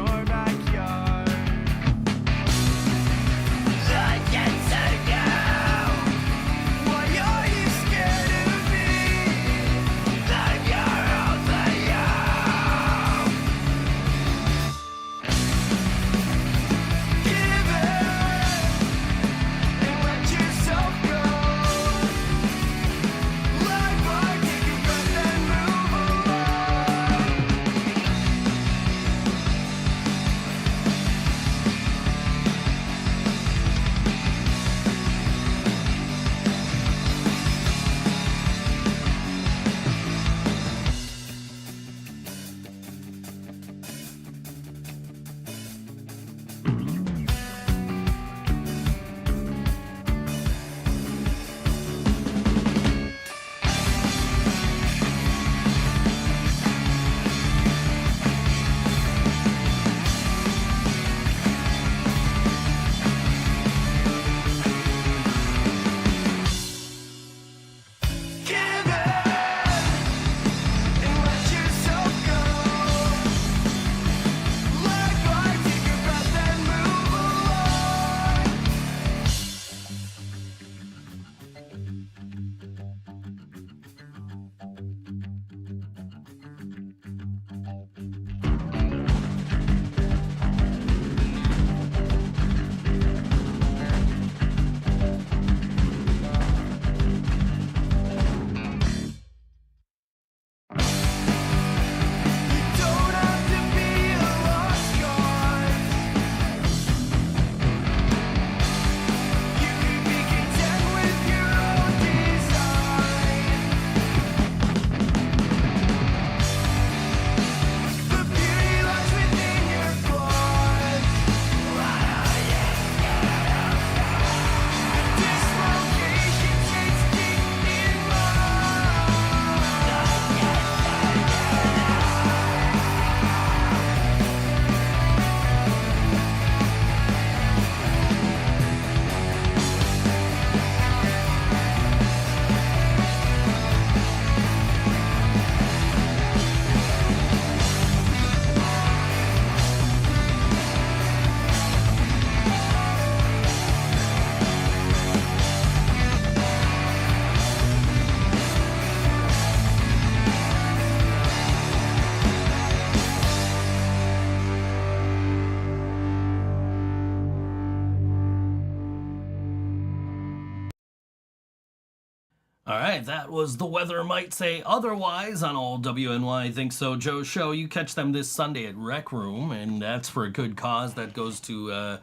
All right, that was The Weather Might Say Otherwise on all WNY Think So Joe show. You catch them this Sunday at Rec Room, and that's for a good cause. That goes to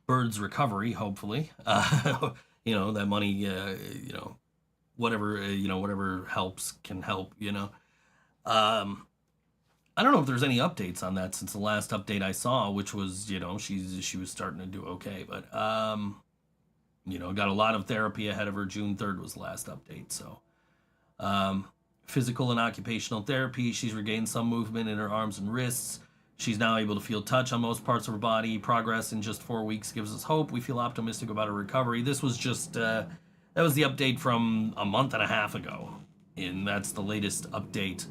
Bird's recovery, hopefully. That money, whatever helps can help, I don't know if there's any updates on that since the last update I saw, which was, she was starting to do okay, but got a lot of therapy ahead of her. June 3rd was the last update. So, physical and occupational therapy. She's regained some movement in her arms and wrists. She's now able to feel touch on most parts of her body. Progress in just 4 weeks gives us hope. We feel optimistic about her recovery. This was just, that was the update from a month and a half ago. And that's the latest update.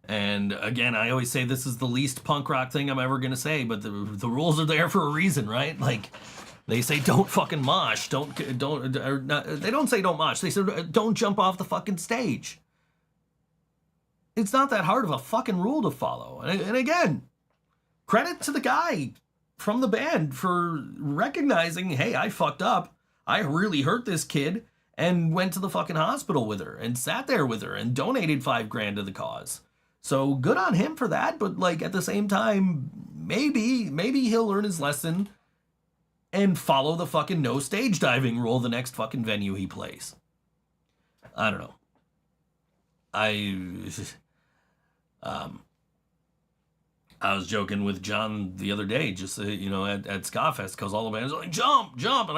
And again, I always say this is the least punk rock thing I'm ever going to say, but the rules are there for a reason, right? Like, they say don't fucking mosh. They don't say don't mosh. They say don't jump off the fucking stage. It's not that hard of a fucking rule to follow. And again, credit to the guy from the band for recognizing, hey, I fucked up. I really hurt this kid, and went to the fucking hospital with her and sat there with her and donated $5,000 to the cause. So good on him for that, but like at the same time, maybe he'll learn his lesson and follow the fucking no stage diving rule the next fucking venue he plays. I don't know. I was joking with John the other day, just at Ska-Fest, because all the bands are like, jump, and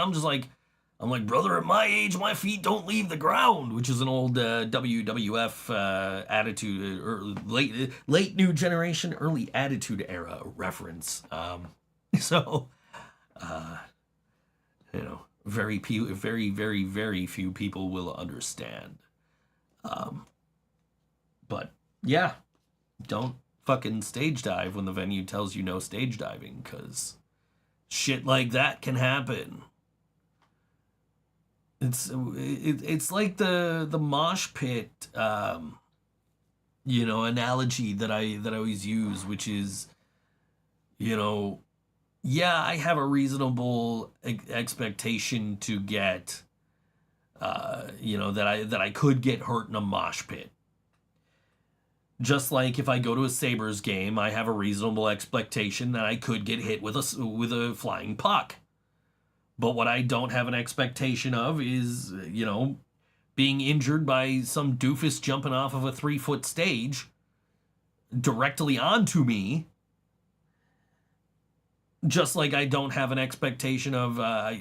I'm like, brother, at my age, my feet don't leave the ground, which is an old WWF attitude, or late new generation, early attitude era reference. Very, very, very few people will understand. But yeah, don't fucking stage dive when the venue tells you no stage diving, because shit like that can happen. It's like the mosh pit, analogy that I always use, which is, I have a reasonable expectation to get, that I could get hurt in a mosh pit. Just like if I go to a Sabres game, I have a reasonable expectation that I could get hit with a flying puck. But what I don't have an expectation of is, being injured by some doofus jumping off of a 3-foot stage directly onto me. Just like I don't have an expectation of, I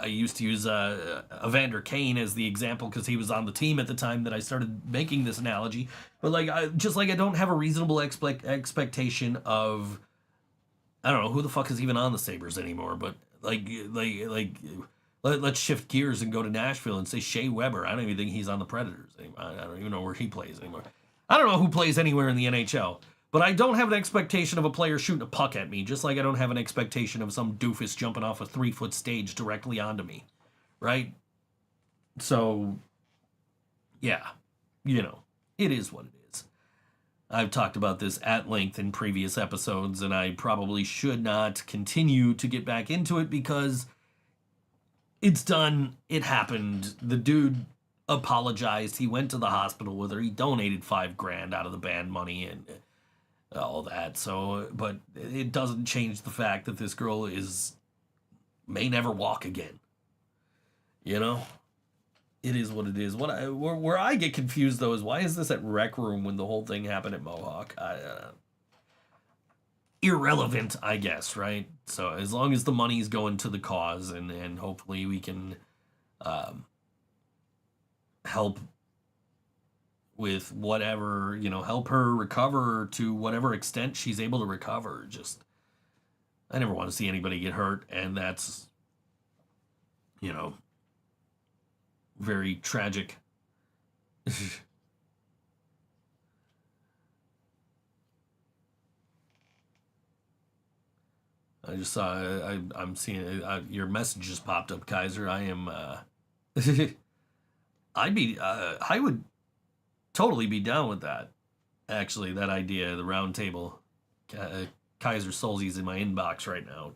used to use Evander Kane as the example because he was on the team at the time that I started making this analogy. But I don't have a reasonable expectation of, I don't know who the fuck is even on the Sabres anymore, but let's shift gears and go to Nashville and say Shea Weber. I don't even think he's on the Predators anymore. I don't even know where he plays anymore. I don't know who plays anywhere in the NHL. But I don't have an expectation of a player shooting a puck at me, just like I don't have an expectation of some doofus jumping off a 3-foot stage directly onto me. Right? So, yeah. It is what it is. I've talked about this at length in previous episodes, and I probably should not continue to get back into it because it's done. It happened. The dude apologized. He went to the hospital with her. He donated $5,000 out of the band money and all that. So, but it doesn't change the fact that this girl may never walk again. It is what it is. Where I get confused though is why is this at Rec Room when the whole thing happened at Mohawk? Irrelevant, I guess, right? So as long as the money's going to the cause and hopefully we can help with whatever, help her recover to whatever extent she's able to recover. Just, I never want to see anybody get hurt, and that's, very tragic. I just saw, I'm seeing, your message just popped up, Kaiser. I am, I would totally be down with that. Actually, that idea, the round table. Kaiser Solzi's in my inbox right now.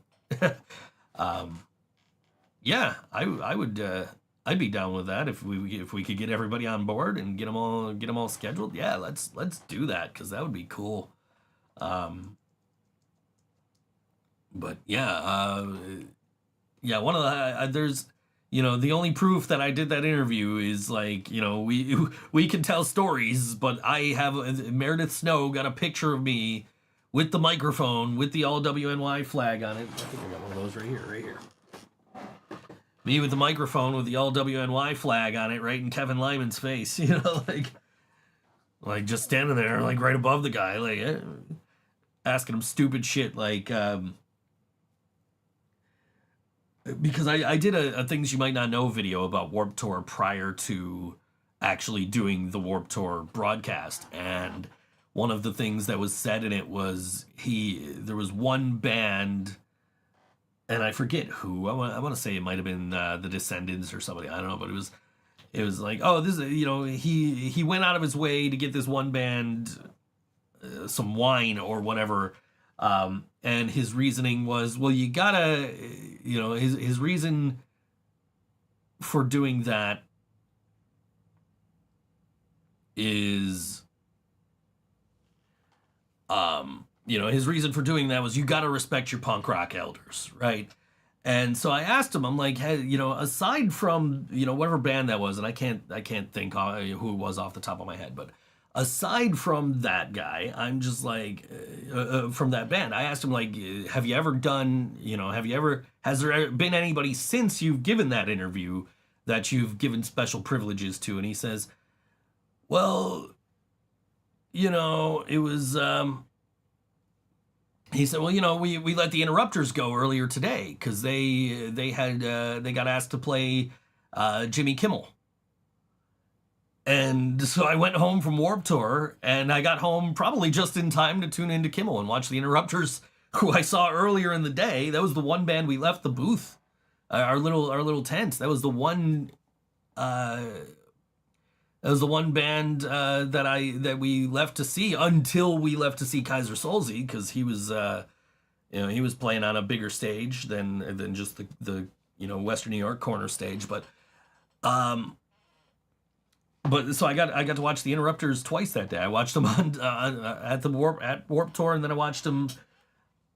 Yeah, I would I'd be down with that if we could get everybody on board and get them all scheduled. Yeah, let's do that because that would be cool. But yeah, yeah, one of the there's the only proof that I did that interview is like we can tell stories, but I have Meredith Snow got a picture of me with the microphone with the all WNY flag on it. I think I got one of those right here. Me with the microphone with the all WNY flag on it, right in Kevin Lyman's face, like just standing there, like right above the guy, like asking him stupid shit, like because I did a things you might not know video about Warped Tour prior to actually doing the Warped Tour broadcast, and one of the things that was said in it was there was one band. And I forget who. I want to say it might have been the Descendants or somebody. I don't know, but it was like, oh, this is he went out of his way to get this one band some wine or whatever, and his reasoning was, well, you gotta his reason for doing that is his reason for doing that was you got to respect your punk rock elders, right? And so I asked him, I'm like, hey, aside from whatever band that was, and I can't think who it was off the top of my head, but aside from that guy, I'm just like, from that band, I asked him, like, have you ever done, has there been anybody since you've given that interview that you've given special privileges to? And he says, well, it was. He said, well, we let the Interrupters go earlier today because they got asked to play Jimmy Kimmel. And so I went home from Warped Tour, and I got home probably just in time to tune into Kimmel and watch the Interrupters, who I saw earlier in the day. That was the one band we left the booth, our little tent. That was the one. That was the one band that we left to see until we left to see Kaiser Solzy, because he was he was playing on a bigger stage than just the Western New York corner stage. But so I got to watch the Interrupters twice that day. I watched them at Warped Tour, and then I watched them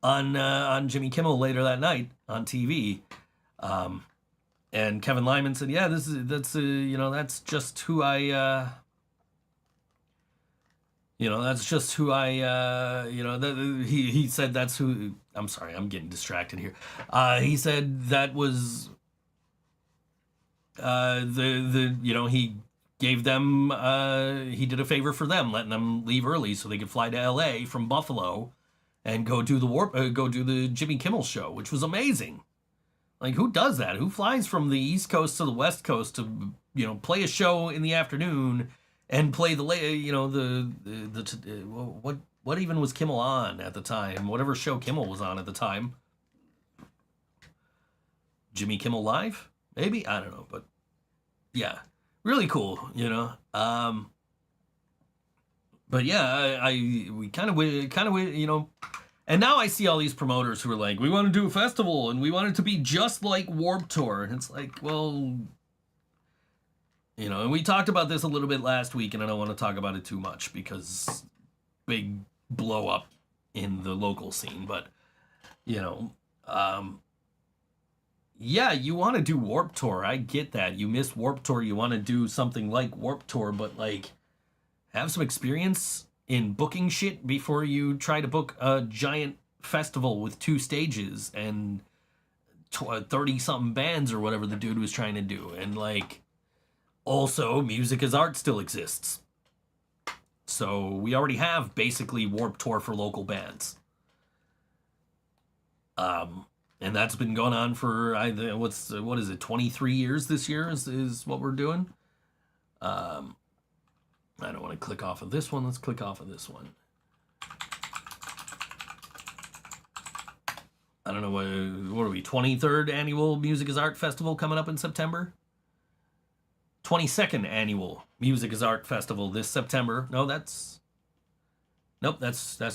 on Jimmy Kimmel later that night on TV. And Kevin Lyman said, "Yeah, that's just who I, that's just who I, he said that's who. I'm sorry, I'm getting distracted here. He said that was he gave them, he did a favor for them, letting them leave early so they could fly to L.A. from Buffalo and go do the Jimmy Kimmel show, which was amazing." Like, who does that? Who flies from the East Coast to the West Coast to, play a show in the afternoon and play what even was Kimmel on at the time? Whatever show Kimmel was on at the time. Jimmy Kimmel Live? Maybe? I don't know, but yeah, really cool, But yeah, we kind of, and now I see all these promoters who are like, we want to do a festival and we want it to be just like Warped Tour. And it's like, well, and we talked about this a little bit last week, and I don't want to talk about it too much because big blow up in the local scene. But, yeah, you want to do Warped Tour. I get that. You miss Warped Tour. You want to do something like Warped Tour, but like have some experience in booking shit before you try to book a giant festival with 2 stages and 30-something bands or whatever the dude was trying to do. And, like, also, Music is Art still exists. So we already have basically Warped Tour for local bands. And that's been going on for, what is it, 23 years this year is what we're doing. I don't want to click off of this one. Let's click off of this one. I don't know, what are we, 23rd Annual Music is Art Festival coming up in September? 22nd Annual Music is Art Festival this September. Nope, that's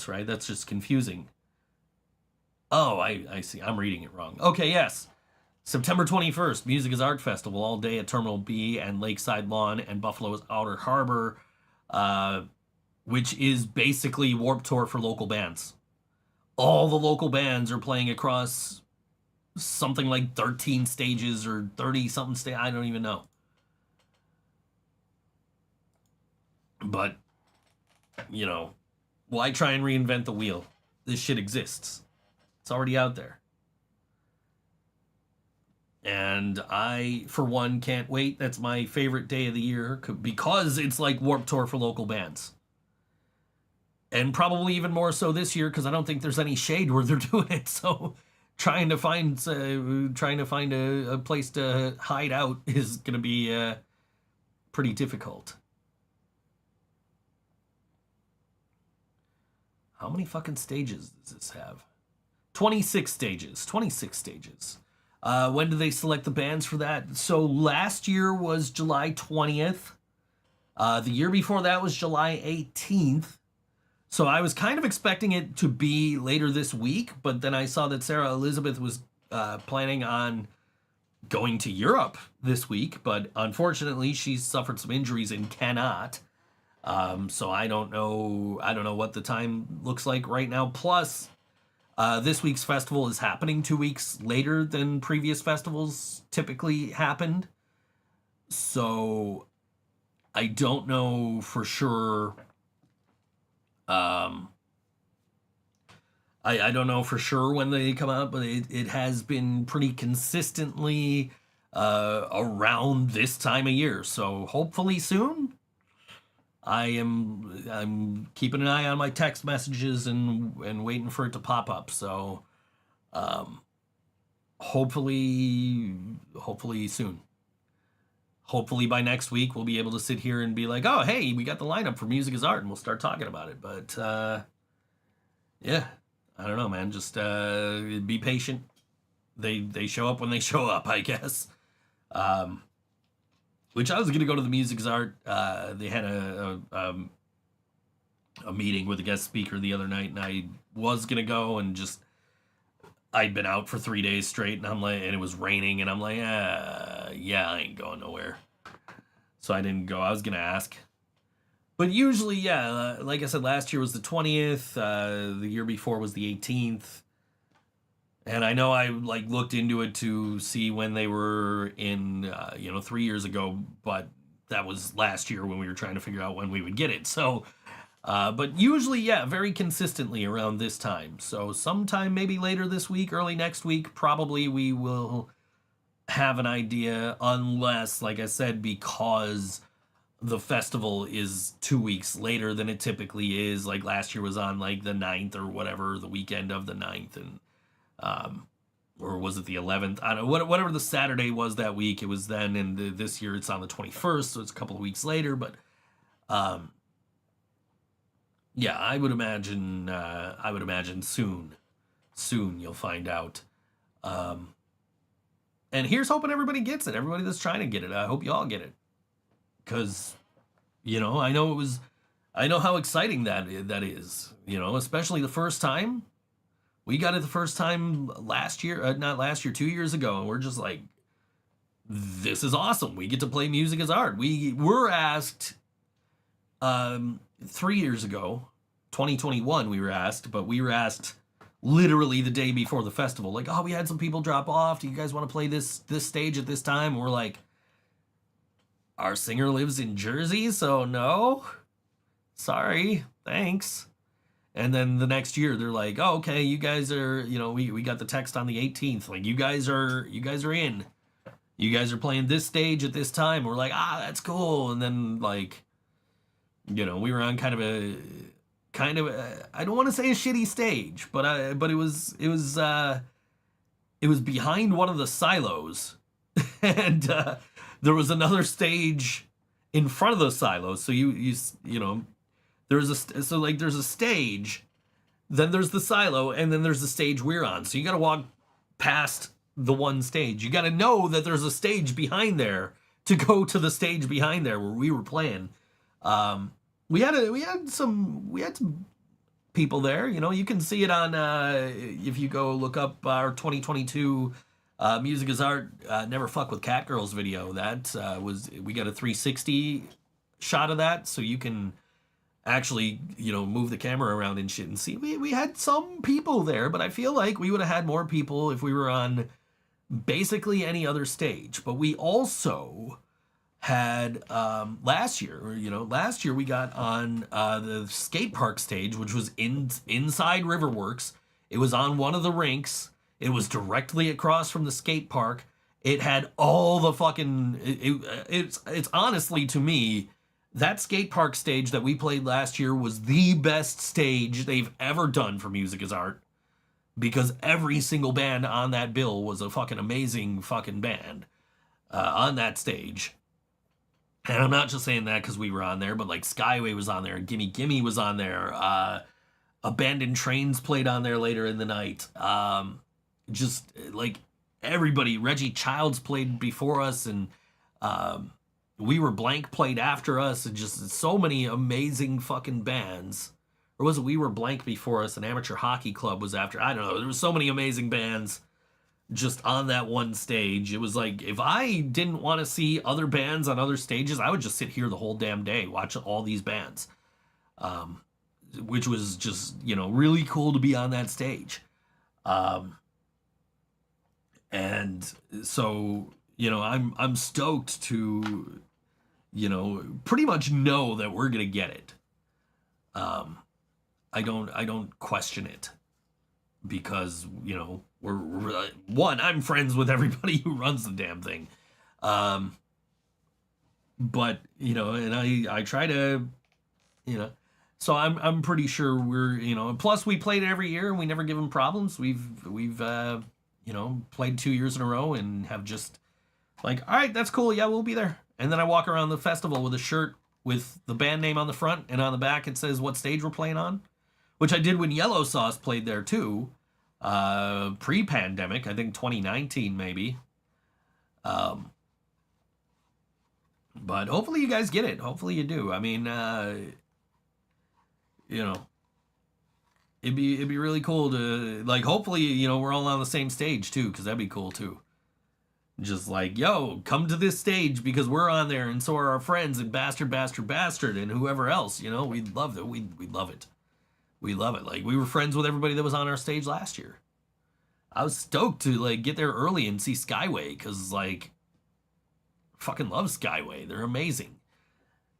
right. That's just confusing. Oh, I see. I'm reading it wrong. Okay, yes. September 21st, Music is Art Festival, all day at Terminal B and Lakeside Lawn and Buffalo's Outer Harbor, which is basically Warped Tour for local bands. All the local bands are playing across something like 13 stages or 30 something stages. I don't even know. But, you know, why try and reinvent the wheel? This shit exists. It's already out there. And I, for one, can't wait. That's my favorite day of the year because it's like Warped Tour for local bands. And probably even more so this year because I don't think there's any shade where they're doing it. So trying to find a place to hide out is going to be pretty difficult. How many fucking stages does this have? 26 stages. 26 stages. When do they select the bands for that? So last year was July 20th. The year before that was July 18th. So I was kind of expecting it to be later this week, but then I saw that Sarah Elizabeth was planning on going to Europe this week, but unfortunately she's suffered some injuries and cannot. So I don't know what the time looks like right now. Plus, this week's festival is happening 2 weeks later than previous festivals typically happened. So I don't know for sure. I don't know for sure when they come out, but it has been pretty consistently around this time of year. So hopefully soon. I'm keeping an eye on my text messages and waiting for it to pop up. So hopefully soon. Hopefully by next week we'll be able to sit here and be like, oh hey, we got the lineup for Music is Art, and we'll start talking about it. But yeah, I don't know, man. Just be patient. They show up when they show up, I guess. Which I was gonna go to the Music is Art. They had a meeting with a guest speaker the other night, and I was gonna go, and just I'd been out for 3 days straight, and I'm like, and it was raining, and I'm like, yeah, I ain't going nowhere. So I didn't go. I was gonna ask, but usually, yeah, like I said, last year was the 20th. The year before was the 18th. And I know I like looked into it to see when they were in, 3 years ago, but that was last year when we were trying to figure out when we would get it. So, but usually, yeah, very consistently around this time. So sometime maybe later this week, early next week, probably we will have an idea, unless, like I said, because the festival is 2 weeks later than it typically is. Like last year was on like the 9th or whatever, the weekend of the 9th, and or was it the 11th? I don't know, whatever the Saturday was that week, it was then, and this year it's on the 21st, so it's a couple of weeks later, but yeah, I would imagine soon you'll find out. And here's hoping everybody gets it. Everybody that's trying to get it, I hope you all get it, because I know how exciting that is. Especially the first time. We got it the first time last year, not last year, 2 years ago, and we're just like, this is awesome. We get to play Music is Art. We were asked 3 years ago, 2021, we were asked, but we were asked literally the day before the festival, like, oh, we had some people drop off. Do you guys want to play this stage at this time? And we're like, our singer lives in Jersey, so no. Sorry, thanks. And then the next year they're like, oh, okay, you guys are, we got the text on the 18th. Like, you guys are in. You guys are playing this stage at this time. We're like, that's cool. And then like, we were on kind of a I don't want to say a shitty stage, but it was behind one of the silos. And there was another stage in front of those silos. So there's a stage, then there's the silo, and then there's the stage we're on. So you got to walk past the one stage. You got to know that there's a stage behind there to go to the stage behind there where we were playing. We had some people there. You know, you can see it on if you go look up our 2022 Music is Art Never Fuck with Catgirls video. That we got a 360 shot of that, so you can actually, you know, move the camera around and shit and see. We had some people there, but I feel like we would have had more people if we were on basically any other stage. But we also had last year we got on the skate park stage, which was inside Riverworks. It was on one of the rinks. It was directly across from the skate park. It had all the fucking it's honestly, to me, that skate park stage that we played last year was the best stage they've ever done for Music is Art, because every single band on that bill was a fucking amazing fucking band on that stage. And I'm not just saying that because we were on there, but like Skyway was on there, Gimme Gimme was on there, Abandoned Trains played on there later in the night. Just like everybody, Reggie Childs played before us, and We Were Blank played after us, and just so many amazing fucking bands. Or was it We Were Blank before us, and Amateur Hockey Club was after? I don't know. There were so many amazing bands just on that one stage. It was like, if I didn't want to see other bands on other stages, I would just sit here the whole damn day watching all these bands. Which was just, you know, really cool to be on that stage. And so, you know, I'm stoked to, you know, pretty much know that we're gonna get it. I don't question it, because, you know, we're one, I'm friends with everybody who runs the damn thing. But, you know, and I try to, you know, so I'm pretty sure we're, you know, and plus we played it every year and we never give them problems. We've you know, played 2 years in a row and have just like, all right, that's cool. Yeah, we'll be there. And then I walk around the festival with a shirt with the band name on the front, and on the back it says what stage we're playing on, which I did when Yellow Sauce played there too, pre-pandemic, I think 2019 maybe. But hopefully you guys get it. Hopefully you do. I mean, you know, it'd be really cool to, like, hopefully, you know, we're all on the same stage too, because that'd be cool too. Just like, yo, come to this stage because we're on there, and so are our friends, and Bastard, and whoever else, you know, we'd love it. We love it. We love it. Like, we were friends with everybody that was on our stage last year. I was stoked to, like, get there early and see Skyway, because, like, fucking love Skyway. They're amazing.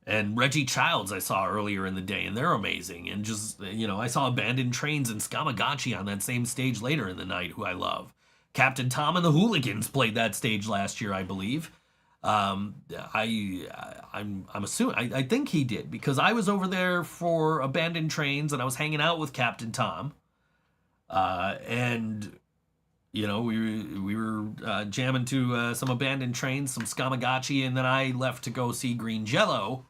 And Reggie Childs I saw earlier in the day, and they're amazing. And just, you know, I saw Abandoned Trains and Skamagachi on that same stage later in the night, who I love. Captain Tom and the Hooligans played that stage last year, I believe. I'm assuming, I think he did, because I was over there for Abandoned Trains and I was hanging out with Captain Tom. And, you know, we were jamming to some Abandoned Trains, some Skamagachi, and then I left to go see Green Jello,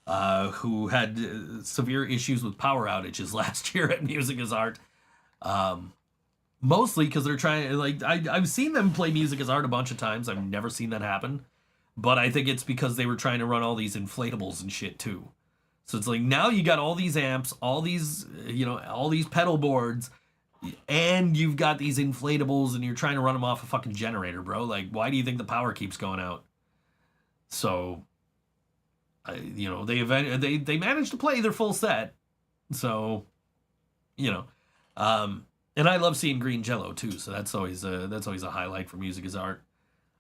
who had severe issues with power outages last year at Music is Art. Mostly because they're trying, like, I've seen them play Music is Art a bunch of times. I've never seen that happen. But I think it's because they were trying to run all these inflatables and shit too. So it's like, now you got all these amps, all these, you know, all these pedal boards, and you've got these inflatables, and you're trying to run them off a fucking generator, bro. Like, why do you think the power keeps going out? So, you know, they managed to play their full set. So, you know, and I love seeing Green Jello too, so that's always a highlight for Music is Art.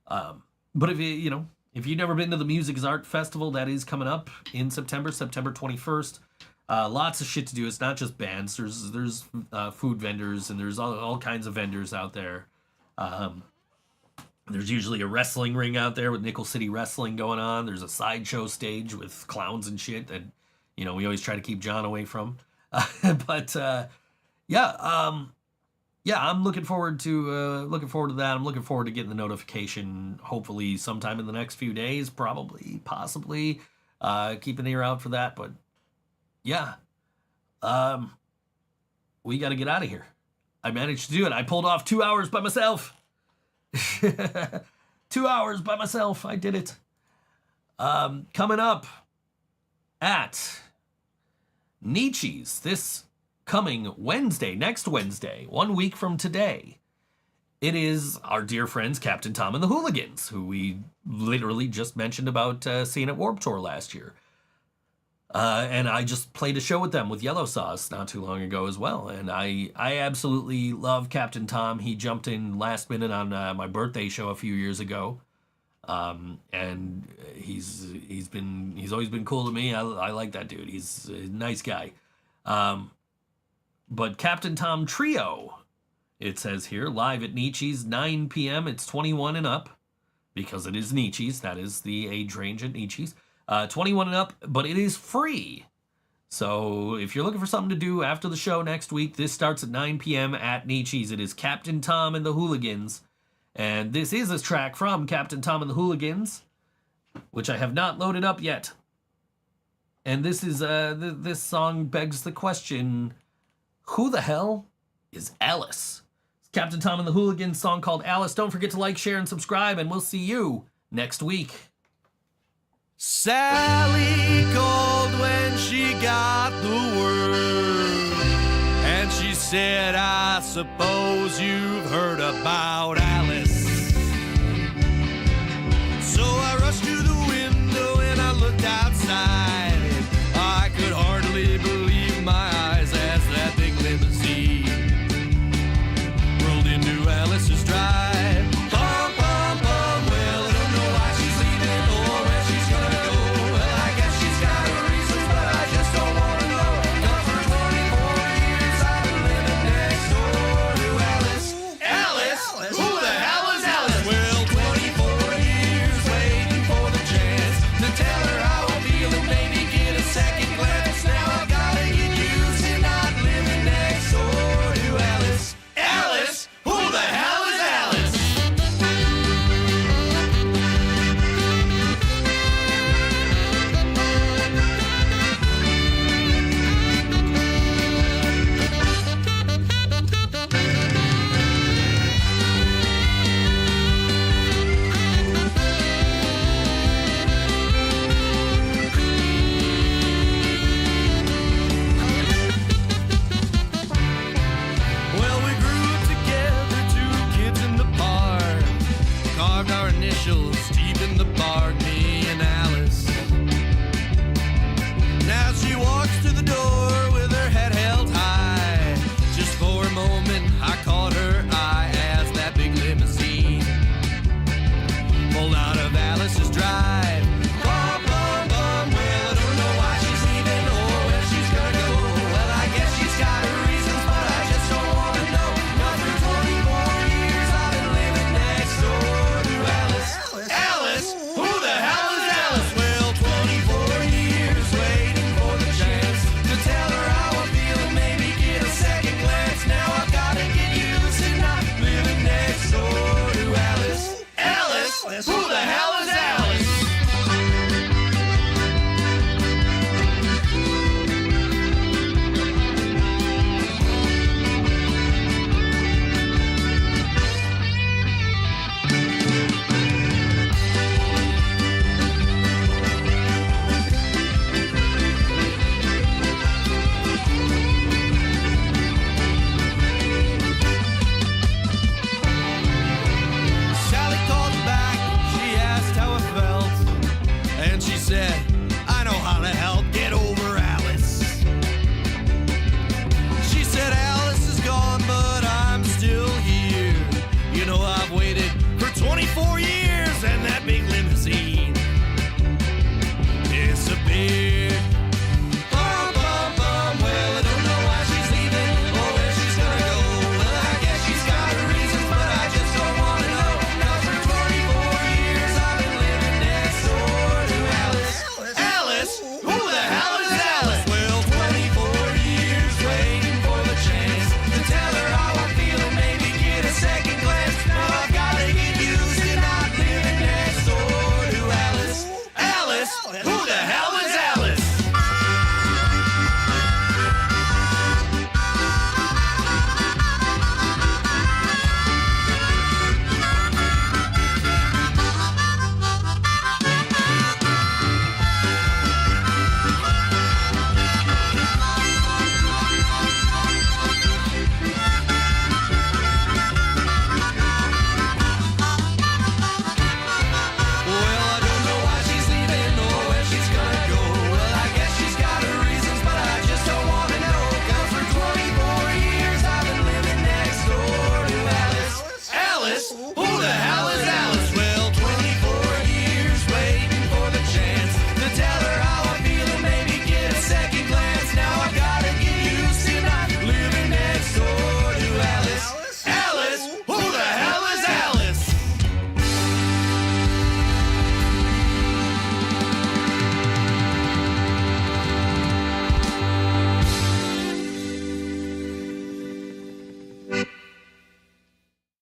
But if you've never been to the Music is Art Festival, that is coming up in September 21st. Lots of shit to do. It's not just bands. There's food vendors, and there's all kinds of vendors out there. There's usually a wrestling ring out there with Nickel City Wrestling going on. There's a sideshow stage with clowns and shit that, you know, we always try to keep John away from. But yeah, I'm looking forward to that. I'm looking forward to getting the notification, hopefully sometime in the next few days, probably, possibly. Keep an ear out for that. But yeah, we got to get out of here. I managed to do it. I pulled off 2 hours by myself. 2 hours by myself. I did it. Coming up at Nietzsche's this coming Wednesday, next Wednesday, 1 week from today, it is our dear friends Captain Tom and the Hooligans, who we literally just mentioned about seeing at Warped Tour last year. And I just played a show with them with Yellow Sauce not too long ago as well. And I absolutely love Captain Tom. He jumped in last minute on my birthday show a few years ago. And he's always been cool to me. I like that dude. He's a nice guy. But Captain Tom Trio, it says here, live at Nietzsche's, 9 p.m. It's 21 and up, because it is Nietzsche's. That is the age range at Nietzsche's. 21 and up, but it is free. So if you're looking for something to do after the show next week, this starts at 9 p.m. at Nietzsche's. It is Captain Tom and the Hooligans. And this is a track from Captain Tom and the Hooligans, which I have not loaded up yet. And this is this song begs the question, who the hell is Alice? It's Captain Tom and the Hooligans, song called Alice. Don't forget to like, share, and subscribe, and we'll see you next week. Sally called when she got the word, and she said, I suppose you've heard about Alice. So I rushed to the window and I looked outside, and I could hardly believe my eyes as that big limousine rolled into Alice's drive. Bum, bum, bum, well, I don't know why she's leaving or where she's gonna go. Well, I guess she's got her reasons, but I just don't wanna know. 'Cause for 24 years I've been living next door to Alice. Alice? Who the hell is Alice? Well, 24 years waiting for the chance to tell her how I feel and maybe get a second glance. Now I've gotta get used to not living next door to Alice. Alice? Who the hell is Alice? Well, we grew up together, two kids in the park, carved our initials deep in the bark, me and Alice. Now she walks to the door with her head held high. Just for a moment, I caught her eye as that big limousine pulled out of Alice's drive. Bum, bum, bum, well, I don't know why she's leaving or where she's gonna go. Well, I guess she's got her reasons, but I just don't wanna know. Now for 24 years I've been living next door to Alice. Alice? Who the hell is Alice? Well, 24 years waiting for the chance to tell her how I feel and maybe get a second glance. Now I've gotta get used to not living next door to Alice. Alice? Who the hell is Alice? Sally called back, she asked how I felt, and she said, I know how to help get over Alice. She said, Alice is gone, but I'm still here. You know, I've waited for 24 years, and that big limousine disappeared. Bum, bum, bum, well, I don't know why she's leaving or where she's gonna go. Well, I guess she's got her reasons, but I just don't wanna know. Now for 24 years I've been living next door to Alice. Alice? Who the hell is Alice? Well, 24 years waiting for the chance to tell her how I feel and maybe get a second glance. Now I've gotta get used to not living Who the hell